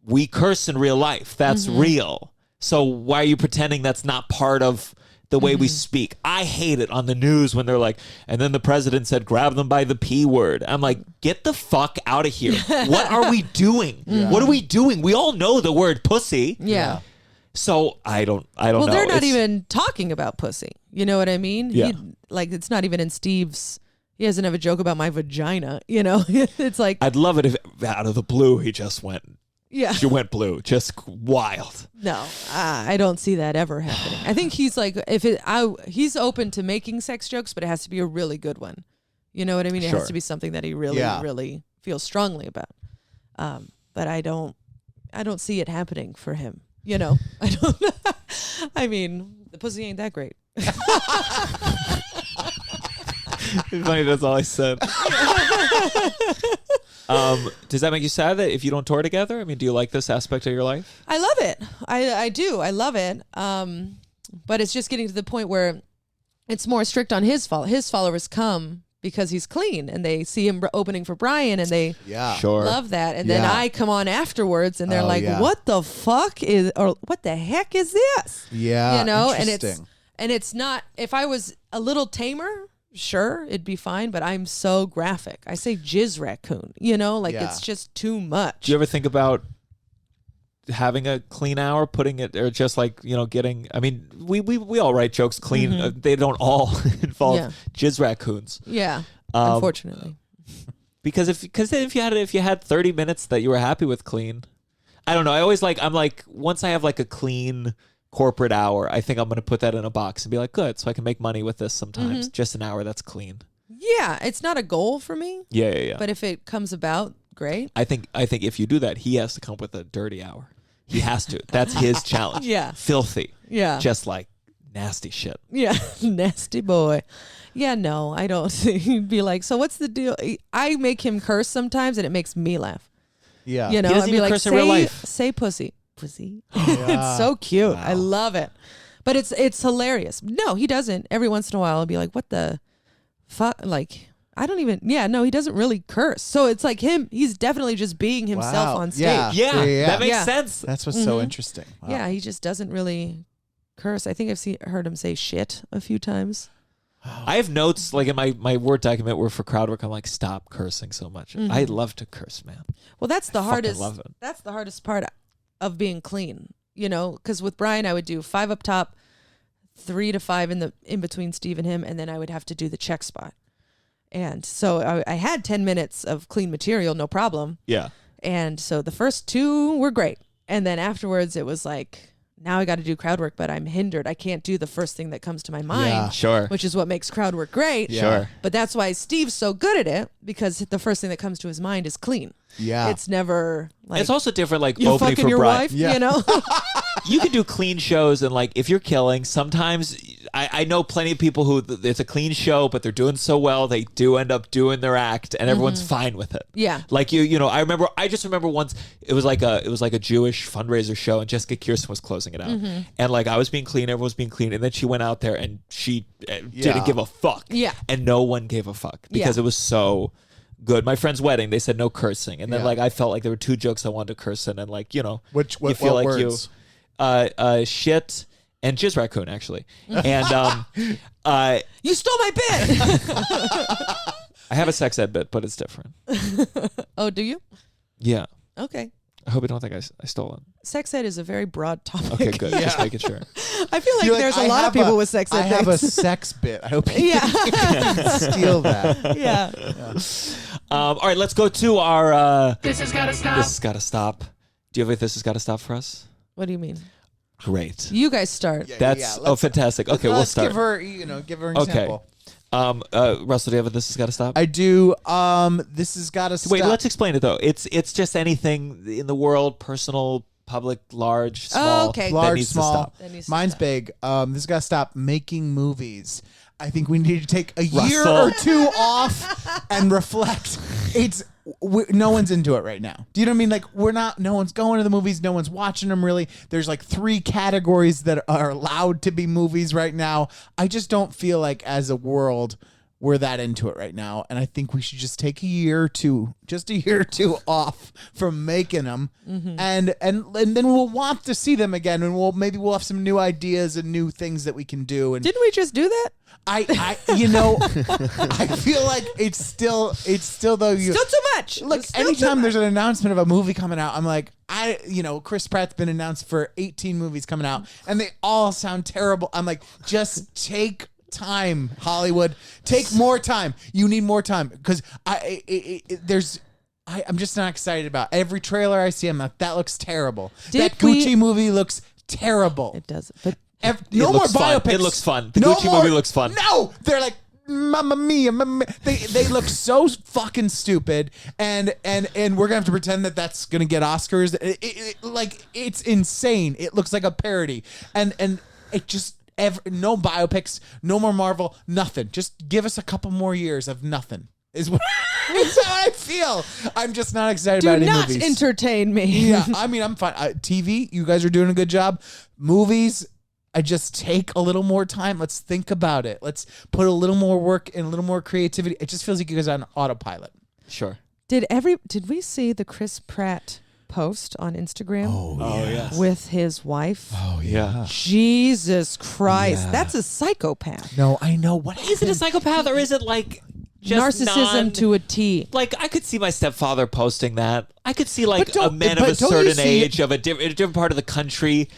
we curse in real life. That's real. So why are you pretending that's not part of the way we speak? I hate it on the news when they're like, and then the president said, grab them by the P word. I'm like, get the fuck out of here. What are we doing? What are we doing? We all know the word pussy. Yeah. So I don't know. Well, they're not even talking about pussy. You know what I mean? Yeah. Like it's not even in Steve's. He doesn't have a joke about my vagina. You know, it's like I'd love it if out of the blue he just went. Yeah. She went blue, just wild. No, I don't see that ever happening. I think he's like, he's open to making sex jokes, but it has to be a really good one. You know what I mean? It has to be something that he really, really feels strongly about. but I don't see it happening for him. You know, I don't. I mean, the pussy ain't that great. It's funny. That's all I said. Does that make you sad that if you don't tour together? I mean, do you like this aspect of your life? I love it. I do. I love it. But it's just getting to the point where it's more strict on his followers come because he's clean and they see him opening for Brian and they love that. And then I come on afterwards and they're what the fuck or what the heck is this? Yeah. You know, and it's not, if I was a little tamer, sure, it'd be fine, but I'm so graphic. I say Jizz Raccoon, you know, like it's just too much. Do you ever think about having a clean hour, putting it, or just like, you know, getting, I mean, we all write jokes clean. They don't all involve Jizz Raccoons. Yeah, unfortunately. Because if you had 30 minutes that you were happy with clean, I don't know. I'm like, once I have like a clean corporate hour, I think I'm going to put that in a box and be like, good, so I can make money with this sometimes. Just an hour that's clean. Yeah, it's not a goal for me. Yeah. But if it comes about, great. I think if you do that, he has to come up with a dirty hour. He has to. That's his challenge. Yeah. Filthy. Yeah. Just like nasty shit. Yeah. Nasty boy. Yeah, no, I don't think he'd be like, so what's the deal? I make him curse sometimes and it makes me laugh. Yeah. You know, He doesn't even curse in real life. Say pussy. It's so cute. Wow. I love it. But it's hilarious. No, he doesn't. Every once in a while I'll be like, what the fuck? Like, I don't even, he doesn't really curse. So it's like he's definitely just being himself on stage. Yeah. That makes sense. That's what's so interesting. Wow. Yeah, he just doesn't really curse. I think I've heard him say shit a few times. I have notes like in my Word document where for crowd work I'm like, stop cursing so much. I love to curse, man. Well, that's the hardest. Love it. That's the hardest part of being clean, you know, because with Brian I would do 5 up top, 3 to 5 in between Steve and him, and then I would have to do the check spot. And so I had 10 minutes of clean material, no problem. Yeah. And so the first 2 were great, and then afterwards it was like, now I got to do crowd work, but I'm hindered. I can't do the first thing that comes to my mind. Yeah, sure. Which is what makes crowd work great. Yeah. Sure. But that's why Steve's so good at it, because the first thing that comes to his mind is clean. Yeah. It's never like, it's also different, like you opening fucking for your Brian. wife, you know? You can do clean shows, and like if you're killing, sometimes I know plenty of people who it's a clean show, but they're doing so well they do end up doing their act, and everyone's fine with it. Yeah. Like you know, I just remember once it was like a Jewish fundraiser show, and Jessica Kirsten was closing it out, and like I was being clean, everyone was being clean, and then she went out there and she didn't give a fuck. Yeah. And no one gave a fuck because it was so good. My friend's wedding, they said no cursing, and then like I felt like there were 2 jokes I wanted to curse in, and like, you know, what words? Shit and Jizz Raccoon, actually. And you stole my bit. I have a sex ed bit, but it's different. Oh, do you? Yeah. Okay. I hope you don't think I stole it. Sex ed is a very broad topic. Okay, good. Just making sure. I feel like there's a lot of people with sex ed. I have a sex bit. I hope you can steal that. Yeah. All right, let's go to our This has gotta stop. This has gotta stop. Do you have a This has gotta stop for us? What do you mean? Great. You guys start. That's fantastic. Okay, we'll start. Give her an example. Russell, do you have a This has gotta stop? I do. This has gotta stop. Wait, let's explain it though. It's just anything in the world, personal, public, large, small. Oh, okay. That Large, needs small. to stop. That needs to Mine's stop. big. This has gotta stop making movies. I think we need to take a Russell. year or 2 off and reflect. No one's into it right now. Do you know what I mean? Like no one's going to the movies. No one's watching them really. There's like 3 categories that are allowed to be movies right now. I just don't feel like as a world we're that into it right now. And I think we should just take a year or 2 off from making them. And then we'll want to see them again. And we'll have some new ideas and new things that we can do. And Didn't we just do that? I feel like it's still though Still too much. Look, Still anytime too there's an announcement of a movie coming out, I'm like, Chris Pratt's been announced for 18 movies coming out, and they all sound terrible. I'm like, just take time, Hollywood. Take more time. You need more time because I'm just not excited about every trailer I see. I'm like, that looks terrible. That Gucci movie looks terrible. It does. But No more biopics. It looks fun. The Gucci movie looks fun. No, they're like, Mamma mia, mamma mia. They look so fucking stupid, and we're gonna have to pretend that that's gonna get Oscars. Like it's insane. It looks like a parody, and it just no biopics, no more Marvel, nothing. Just give us a couple more years of nothing. Is what it's how I feel. I'm just not excited about any movies. Do not entertain me. Yeah, I mean I'm fine. TV, you guys are doing a good job. Movies. I just take a little more time. Let's think about it. Let's put a little more work and a little more creativity. It just feels like you guys are on autopilot. Sure. Did we see the Chris Pratt post on Instagram? Oh yes. With his wife? Oh yeah. Jesus Christ. Yeah. That's a psychopath. No, I know. What Is it a psychopath or is it like just narcissism to a T? Like I could see my stepfather posting that. I could see like a man but of a don't you certain see age of a different part of the country.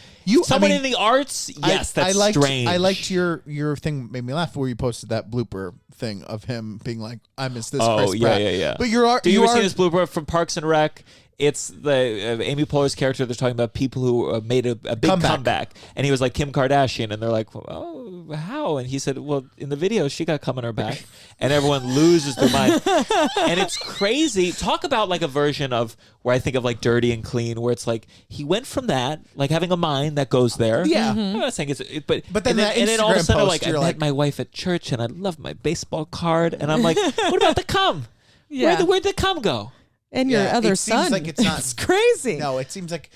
Someone in the arts, yes, that's strange. I liked your thing. Made me laugh where you posted that blooper thing of him being like, "I miss this." Chris Pratt. Yeah. But you ever see this blooper from Parks and Rec? It's the Amy Poehler's character. They're talking about people who made a big comeback, and he was like Kim Kardashian, and they're like, "Oh, how?" And he said, "Well, in the video, she got cum on her back," and everyone loses their mind, and it's crazy. Talk about like a version of where I think of like Dirty and Clean, where it's like he went from that, like having a mind that goes there. Yeah, I'm not saying it's, but then and then all of a sudden, like I met met my wife at church, and I love my baseball card, and I'm like, what about the cum? Yeah. Where'd the cum go? And your other it son. Seems like it's not. It's crazy. No, it seems like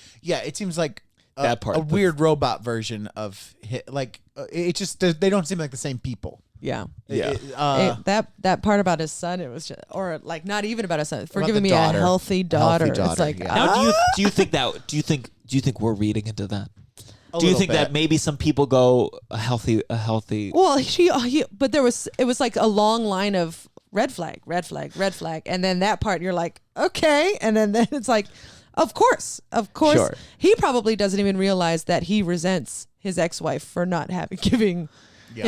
That part, a weird robot version of like it just they don't seem like the same people. Yeah. That part about his son, it was just, or like not even about his son, for About giving the me daughter. a healthy daughter. It's like, yeah. Now, do you think that? Do you think we're reading into that? A Do you little think that bit. maybe some people go a healthy? well, but it was like a long line of red flag, and then that part you're like, okay, and then it's like, of course. Sure. He probably doesn't even realize that he resents his ex-wife for not him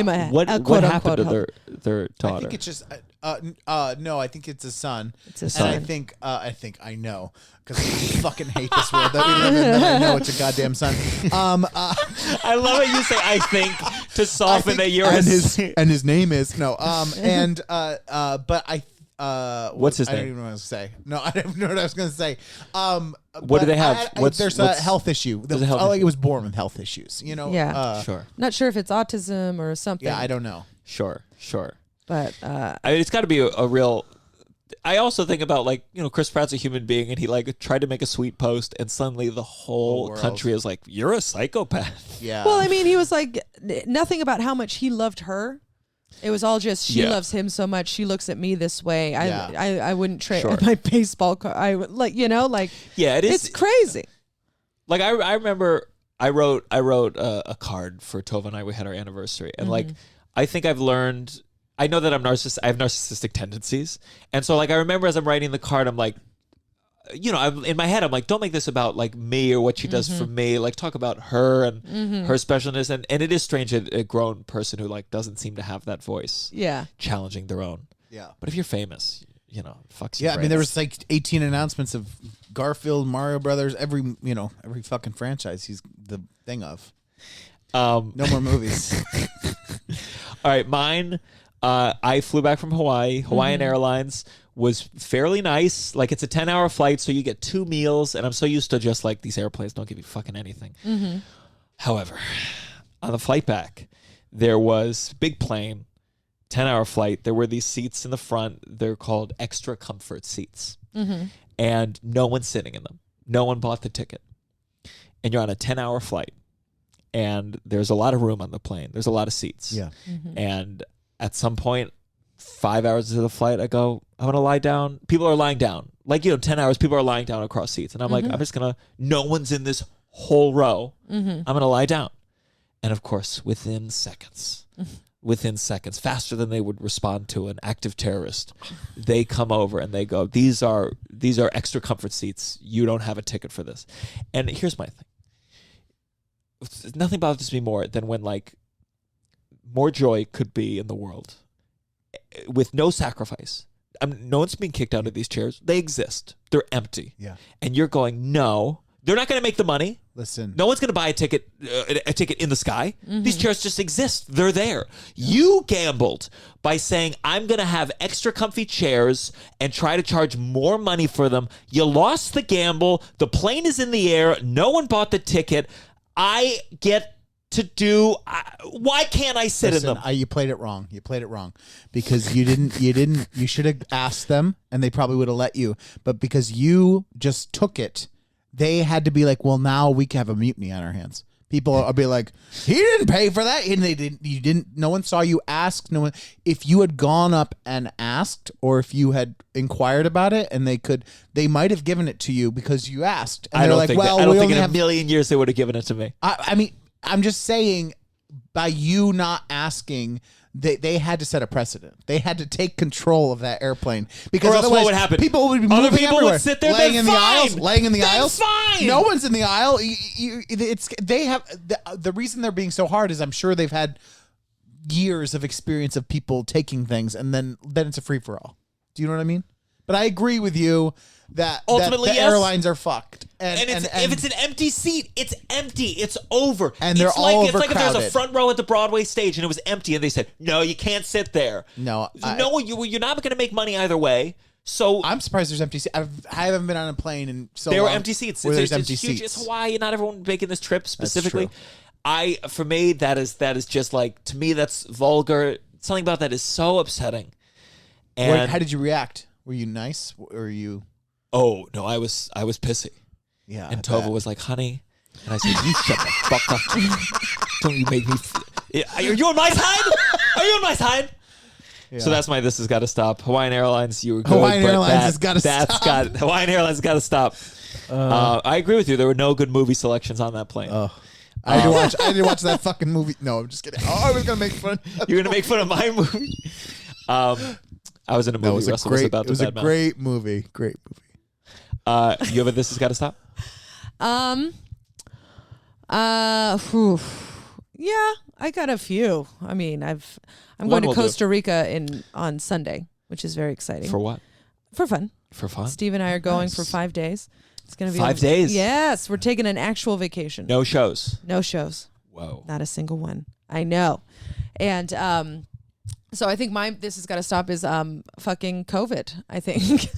a What quote happened unquote to their daughter? I think it's just no. I think it's a son. It's a and son. I think I know because I fucking hate this world that we live in. That I know it's a goddamn son. I love it. You say I think to soften that you're and his name is no. But I. What's his I name? don't even know what I was going to say. No, I don't know what I was going to say. What do they have? There's a health issue. There's a health issue. It was born with health issues. You know. Yeah. Sure. Not sure if it's autism or something. Yeah, I don't know. Sure. But I mean, it's got to be a real. I also think about like Chris Pratt's a human being, and he like tried to make a sweet post, and suddenly the whole country is like, "You're a psychopath." Yeah. well, I mean, he was like nothing about how much he loved her. It was all just she loves him so much. She looks at me this way. I wouldn't trade my baseball card. I would it is. It's crazy. Like I remember I wrote a card for Tova and I. We had our anniversary, and like I think I've learned. I know that I have narcissistic tendencies, and so like I remember as I'm writing the card, I'm like, I'm in my head. I'm like, don't make this about like me or what she does for me. Like talk about her and her specialness. And it is strange a grown person who like doesn't seem to have that voice. Yeah, challenging their own. Yeah, but if you're famous, fucks. Yeah, I mean there was like 18 announcements of Garfield, Mario Brothers, every fucking franchise he's the thing of. No more movies. All right, mine. I flew back from Hawaii. Hawaiian Airlines was fairly nice. Like it's a 10-hour flight, so you get 2 meals, and I'm so used to just like these airplanes don't give you fucking anything. However, on the flight back, there was big plane, 10-hour flight. There were these seats in the front. They're called extra comfort seats, and no one's sitting in them. No one bought the ticket, and you're on a 10-hour flight, and there's a lot of room on the plane. There's a lot of seats. Yeah, and at some point, 5 hours into the flight, I go, I'm going to lie down. People are lying down. Like, 10 hours, people are lying down across seats. And I'm like, I'm just going to, no one's in this whole row. I'm going to lie down. And of course, within seconds, faster than they would respond to an active terrorist, they come over and they go, these are extra comfort seats. You don't have a ticket for this. And here's my thing. Nothing bothers me more than when like more joy could be in the world with no sacrifice. No one's being kicked out of these chairs. They exist. They're empty. Yeah. And you're going, no, They're not going to make the money. Listen, no one's going to buy a ticket in the sky. These chairs just exist. They're there. You gambled by saying, I'm going to have extra comfy chairs and try to charge more money for them. You lost the gamble. The plane is in the air. No one bought the ticket. I get to do. Why can't I sit in them? You played it wrong. You played it wrong because you didn't. You should have asked them, and they probably would have let you. But because you just took it, they had to be like, well, now we can have a mutiny on our hands. People will be like, he didn't pay for that, and they didn't. You didn't. No one saw you ask. No one. If you had gone up and asked, or if you had inquired about it, and they might have given it to you because you asked. And I don't like, think. well, I don't we think in only a have million years they would have given it to me. I mean, I'm just saying, by you not asking, they had to set a precedent. They had to take control of that airplane because or else otherwise what would happen? People would be Other moving people everywhere, would sit there. laying in the fine. aisles, laying in the They're aisles. Fine. No one's in the aisle. They have the reason they're being so hard is I'm sure they've had years of experience of people taking things, and then it's a free for all. Do you know what I mean? But I agree with you that ultimately the yes. airlines are fucked. And if it's an empty seat, it's empty. It's over. And they're all It's like if there's a overcrowded. front row at the Broadway stage and it was empty and they said, no, you can't sit there. No, you're not going to make money either way. So I'm surprised there's empty seats. I haven't been on a plane in so there long. were empty seats. Where there's It's empty huge. seats. It's Hawaii. Not everyone making this trip specifically. True. For me, that is just like, to me, that's vulgar. Something about that is so upsetting. And How did you react? Were you nice? Or were you? Oh no, I was pissy. Yeah. And Tova was like, honey. And I said, you shut the fuck up. Don't you make me... Are you on my side? Are you on my side? Yeah. So that's my this has got to stop. Hawaiian Airlines, you were good. Hawaiian Airlines has got to stop. Hawaiian Airlines has got to stop. I agree with you. There were no good movie selections on that plane. I had to watch that fucking movie. No, I'm just kidding. Oh, I was going to make fun. You're going to make fun of my movie? I was in a movie. It was a great movie. Great movie. You have a this has got to stop? Yeah, I got a few. I mean, I'm going to Costa Rica on Sunday, which is very exciting. For what? For fun. For fun. Steve and I are going for 5 days. It's going to be 5 days. Yes, we're taking an actual vacation. No shows. No shows. Whoa. Not a single one. I know. And so I think this has got to stop is fucking COVID, I think.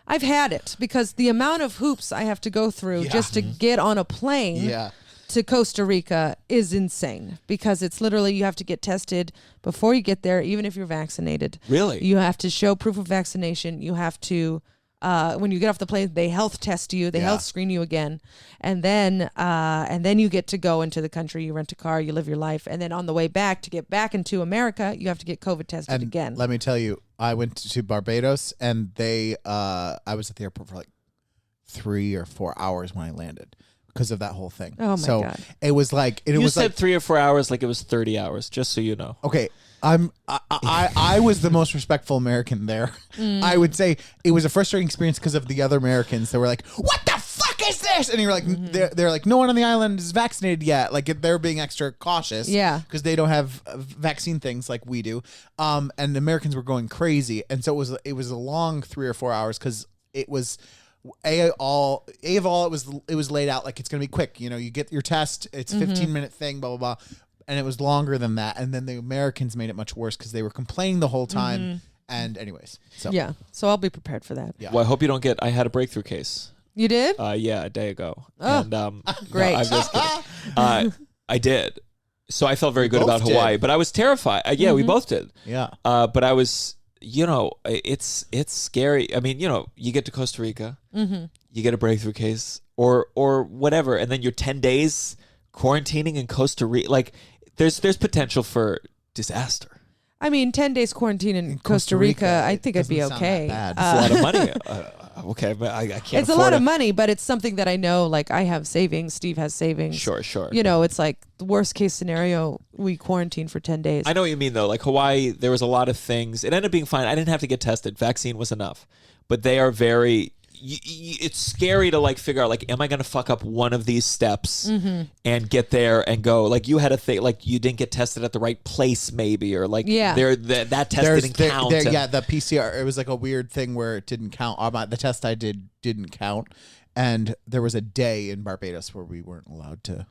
I've had it because the amount of hoops I have to go through just to get on a plane to Costa Rica is insane because it's literally you have to get tested before you get there, even if you're vaccinated. Really? You have to show proof of vaccination. You have to, when you get off the plane, they health test you, they health screen you again. And then you get to go into the country, you rent a car, you live your life. And then on the way back to get back into America, you have to get COVID tested again. Let me tell you, I went to Barbados and I was at the airport for like 3 or 4 hours when I landed because of that whole thing. Oh my God. It was like, You said 3 or 4 hours like it was 30 hours, just so you know. Okay. I was the most respectful American there. I would say it was a frustrating experience because of the other Americans that were like, "What the fuck is this?" And you're like, they're like, "No one on the island is vaccinated yet." Like they're being extra cautious, because they don't have vaccine things like we do. And the Americans were going crazy, and so it was a long 3 or 4 hours because it was. It was laid out like it's gonna be quick. You know, you get your test, it's a 15-minute thing, blah blah blah. And it was longer than that. And then the Americans made it much worse because they were complaining the whole time. And anyways. So I'll be prepared for that. Yeah. Well, I hope you don't I had a breakthrough case. You did? Yeah, a day ago. Oh, and, great. No, I'm just kidding. I did. So I felt very good about both Hawaii. did. But I was terrified. Yeah, we both did. Yeah. But I was, it's scary. I mean, you get to Costa Rica. You get a breakthrough case or whatever. And then you're 10 days quarantining in Costa Rica. Like, there's potential for disaster. I mean, 10 days quarantine in Costa Rica, I think I'd be okay. Bad. It's a lot of money. Okay, but I can't. It's a lot of money, but it's something that I know. Like I have savings. Steve has savings. Sure. It's like the worst case scenario. We quarantine for 10 days. I know what you mean though. Like Hawaii, there was a lot of things. It ended up being fine. I didn't have to get tested. Vaccine was enough. But they are very. It's scary to like figure out like, am I going to fuck up one of these steps and get there and go? Like you had a thing, like you didn't get tested at the right place, maybe, or like that test didn't count. The PCR. It was like a weird thing where it didn't count. The test I did didn't count, And there was a day in Barbados where we weren't allowed to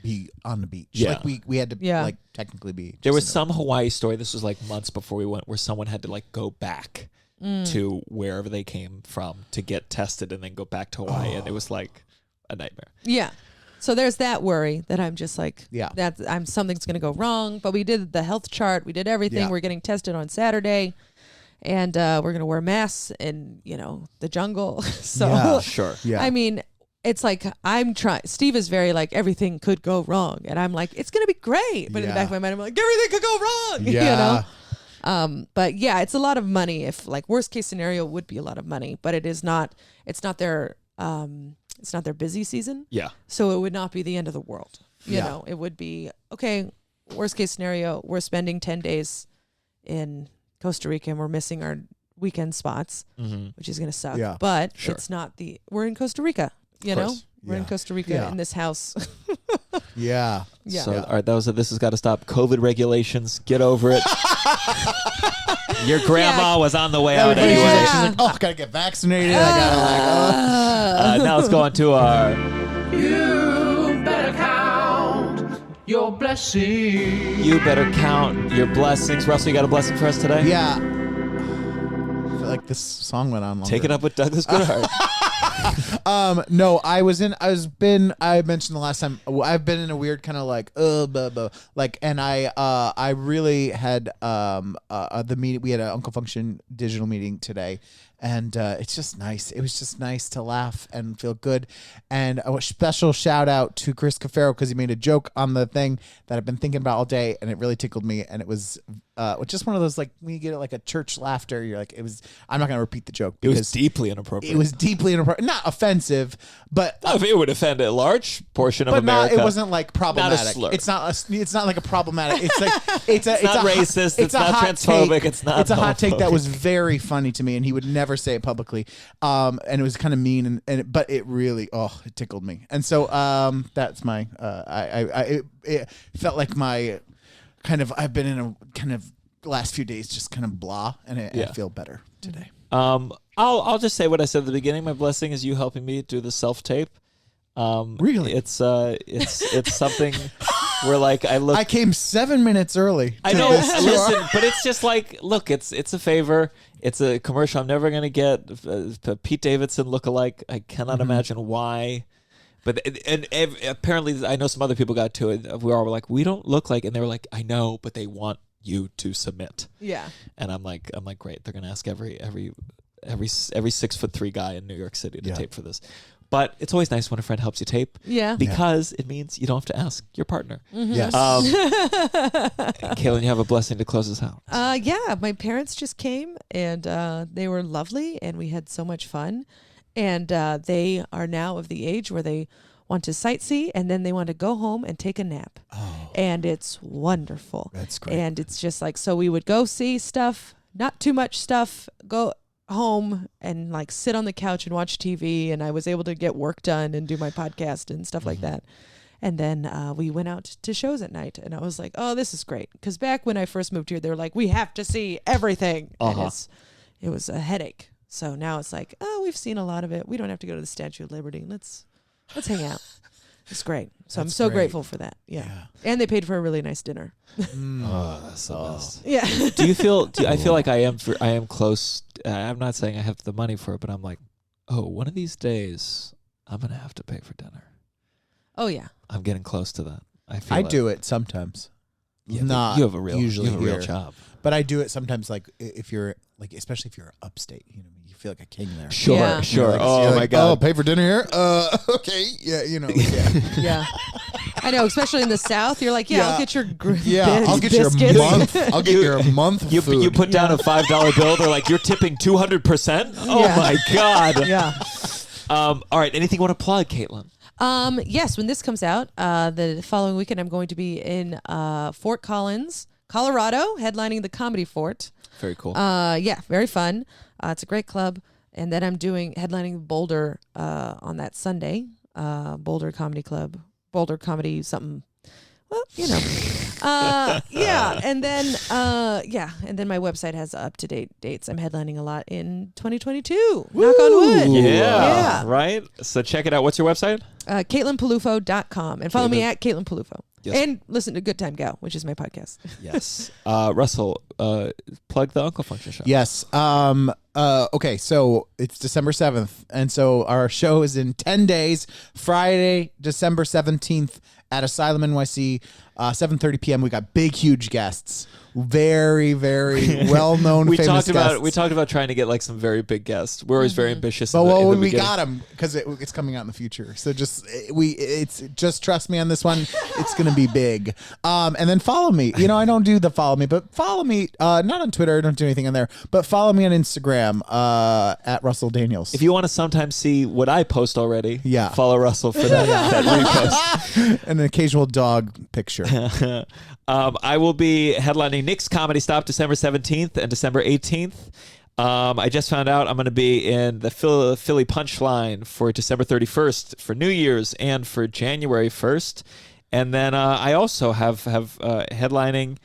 be on the beach. Yeah. Like we had to like technically be. There was some Hawaii story. This was like months before we went, where someone had to like go back to wherever they came from to get tested and then go back to Hawaii, and it was like a nightmare. Yeah. So there's that worry that I'm just like, that something's going to go wrong. But we did the health chart. We did everything. Yeah. We're getting tested on Saturday, and we're going to wear masks in, the jungle. So, Sure. Yeah. I mean, it's like I'm trying. Steve is very like, everything could go wrong. And I'm like, it's going to be great. But in the back of my mind, I'm like, everything could go wrong. Yeah. But yeah, it's a lot of money. If like worst case scenario would be a lot of money, but it's not their busy season. Yeah. So it would not be the end of the world. You Yeah. know, it would be, okay, worst case scenario, we're spending 10 days in Costa Rica and we're missing our weekend spots, which is going to suck. Yeah. But Sure. it's not we're in Costa Rica, you know? course. We're in Yeah. Costa Rica Yeah. in this house. Yeah. Yeah. So, all right, this has got to stop. COVID regulations, get over it. Your grandma was on the way out Everybody's anyway. like, she's like, oh, I gotta get vaccinated. I gotta Now let's go on to our. You better count your blessings. You better count your blessings. Russell, you got a blessing for us today? Yeah. I feel like this song went on longer. Take it up with Douglas Goodhart. No, I mentioned the last time, I've been in a weird kind of like, blah, blah. Like, and I really had, the meeting, we had an Uncle Function digital meeting today, and it's just nice. It was just nice to laugh and feel good. And a special shout out to Chris Cafaro, because he made a joke on the thing that I've been thinking about all day, and it really tickled me. And it was just one of those, like, when you get like a church laughter, you're like, I'm not going to repeat the joke. It was deeply inappropriate. It was deeply inappropriate. Not offensive, but it would offend a large portion of America. it wasn't like problematic. Not a slur. It's not like a problematic. It's like it's not racist. It's not hot transphobic. take. It's not It's a hot take that homophobic. was very funny to me, and he would never say it publicly. And it was kind of mean, but it really it tickled me. And so that's my it felt like my kind of, I've been in a kind of last few days just kind of blah, and I feel better today. I'll just say what I said at the beginning. My blessing is you helping me do the self-tape. Really? It's something where like I came 7 minutes early. I to know. this tour. Listen, but it's just like, look, it's a favor. It's a commercial I'm never gonna get. Pete Davidson lookalike. I cannot imagine why. But apparently, I know some other people got to it. We all were like, we don't look like, and they were like, I know, but they want you to submit. Yeah. And I'm like, great. They're gonna ask every 6'3" guy in New York City to tape for this. But it's always nice when a friend helps you tape. Yeah. Because it means you don't have to ask your partner. Yes. Caitlin, you have a blessing to close us out. Yeah, my parents just came, and they were lovely, and we had so much fun. And they are now of the age where they want to sightsee, and then they want to go home and take a nap. Oh. And it's wonderful. That's great. And it's just like, so we would go see stuff, not too much stuff, go home and like sit on the couch and watch TV, and I was able to get work done and do my podcast and stuff like that. And then we went out to shows at night, and I was like, oh, this is great. Because back when I first moved here, they were like, we have to see everything. And it was a headache. So now it's like, oh, we've seen a lot of it. We don't have to go to the Statue of Liberty. Let's hang out. It's great. So I'm so grateful for that. Yeah. And they paid for a really nice dinner. Oh, that's the best. Yeah. I feel like I am close. I'm not saying I have the money for it, but I'm like, one of these days I'm going to have to pay for dinner. Oh, yeah. I'm getting close to that. I do it sometimes. Yeah, Not you have a real usually job. But I do it sometimes, like if you're like, especially if you're upstate, you feel like a king there. Sure. Yeah. Sure. Like, Oh you're my like, God. Oh, pay for dinner here? Okay. Yeah. Yeah. I know, especially in the South, you're like, I'll get your I'll get your biscuits. month. I'll get your month You food. put down a $5 bill. They're like, you're tipping 200%. Oh Yeah. my God. Yeah. All right. Anything you want to plug, Caitlin? Yes, when this comes out, the following weekend, I'm going to be in Fort Collins, Colorado, headlining the Comedy Fort. Very cool. Yeah, very fun. It's a great club. And then I'm headlining Boulder on that Sunday, Boulder Comedy Club, Boulder Comedy something. Well, Yeah, and then my website has up-to-date dates. I'm headlining a lot in 2022. Woo! Knock on wood. Yeah, right? So check it out. What's your website? CaitlinPeluffo.com. And follow me at Caitlin Peluffo. Yes. And listen to Good Time Gal, which is my podcast. Yes. Russell, plug the Uncle Function show. Yes. Okay, so it's December 7th, and so our show is in 10 days, Friday, December 17th at Asylum NYC, 7:30 p.m. We got big, huge guests. Very, very well-known famous guests. We talked about trying to get like some very big guests. We're always very ambitious. But we got them because it's coming out in the future. So just trust me on this one. It's gonna be big. And then follow me. I don't do the follow me, but follow me. Not on Twitter. I don't do anything on there. But follow me on Instagram at Russell Daniels. If you want to sometimes see what I post already, follow Russell for that repost. And an occasional dog picture. I will be headlining Nick's Comedy Stop December 17th and December 18th. I just found out I'm going to be in the Philly Punchline for December 31st for New Year's and for January 1st. And then I also have headlining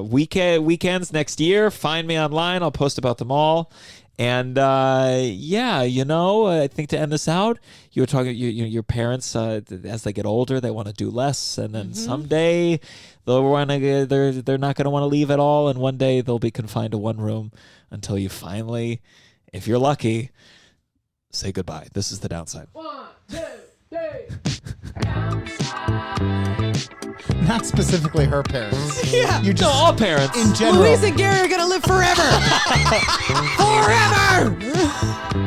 weekends next year. Find me online. I'll post about them all. And I think to end this out, you were talking. Your parents, as they get older, they want to do less, and then someday they're not going to want to leave at all, and one day they'll be confined to one room until you finally, if you're lucky, say goodbye. This is the downside. 1, 2, 3. Not specifically her parents. Yeah. You just all parents in general. Louise and Gary are gonna live forever. Forever.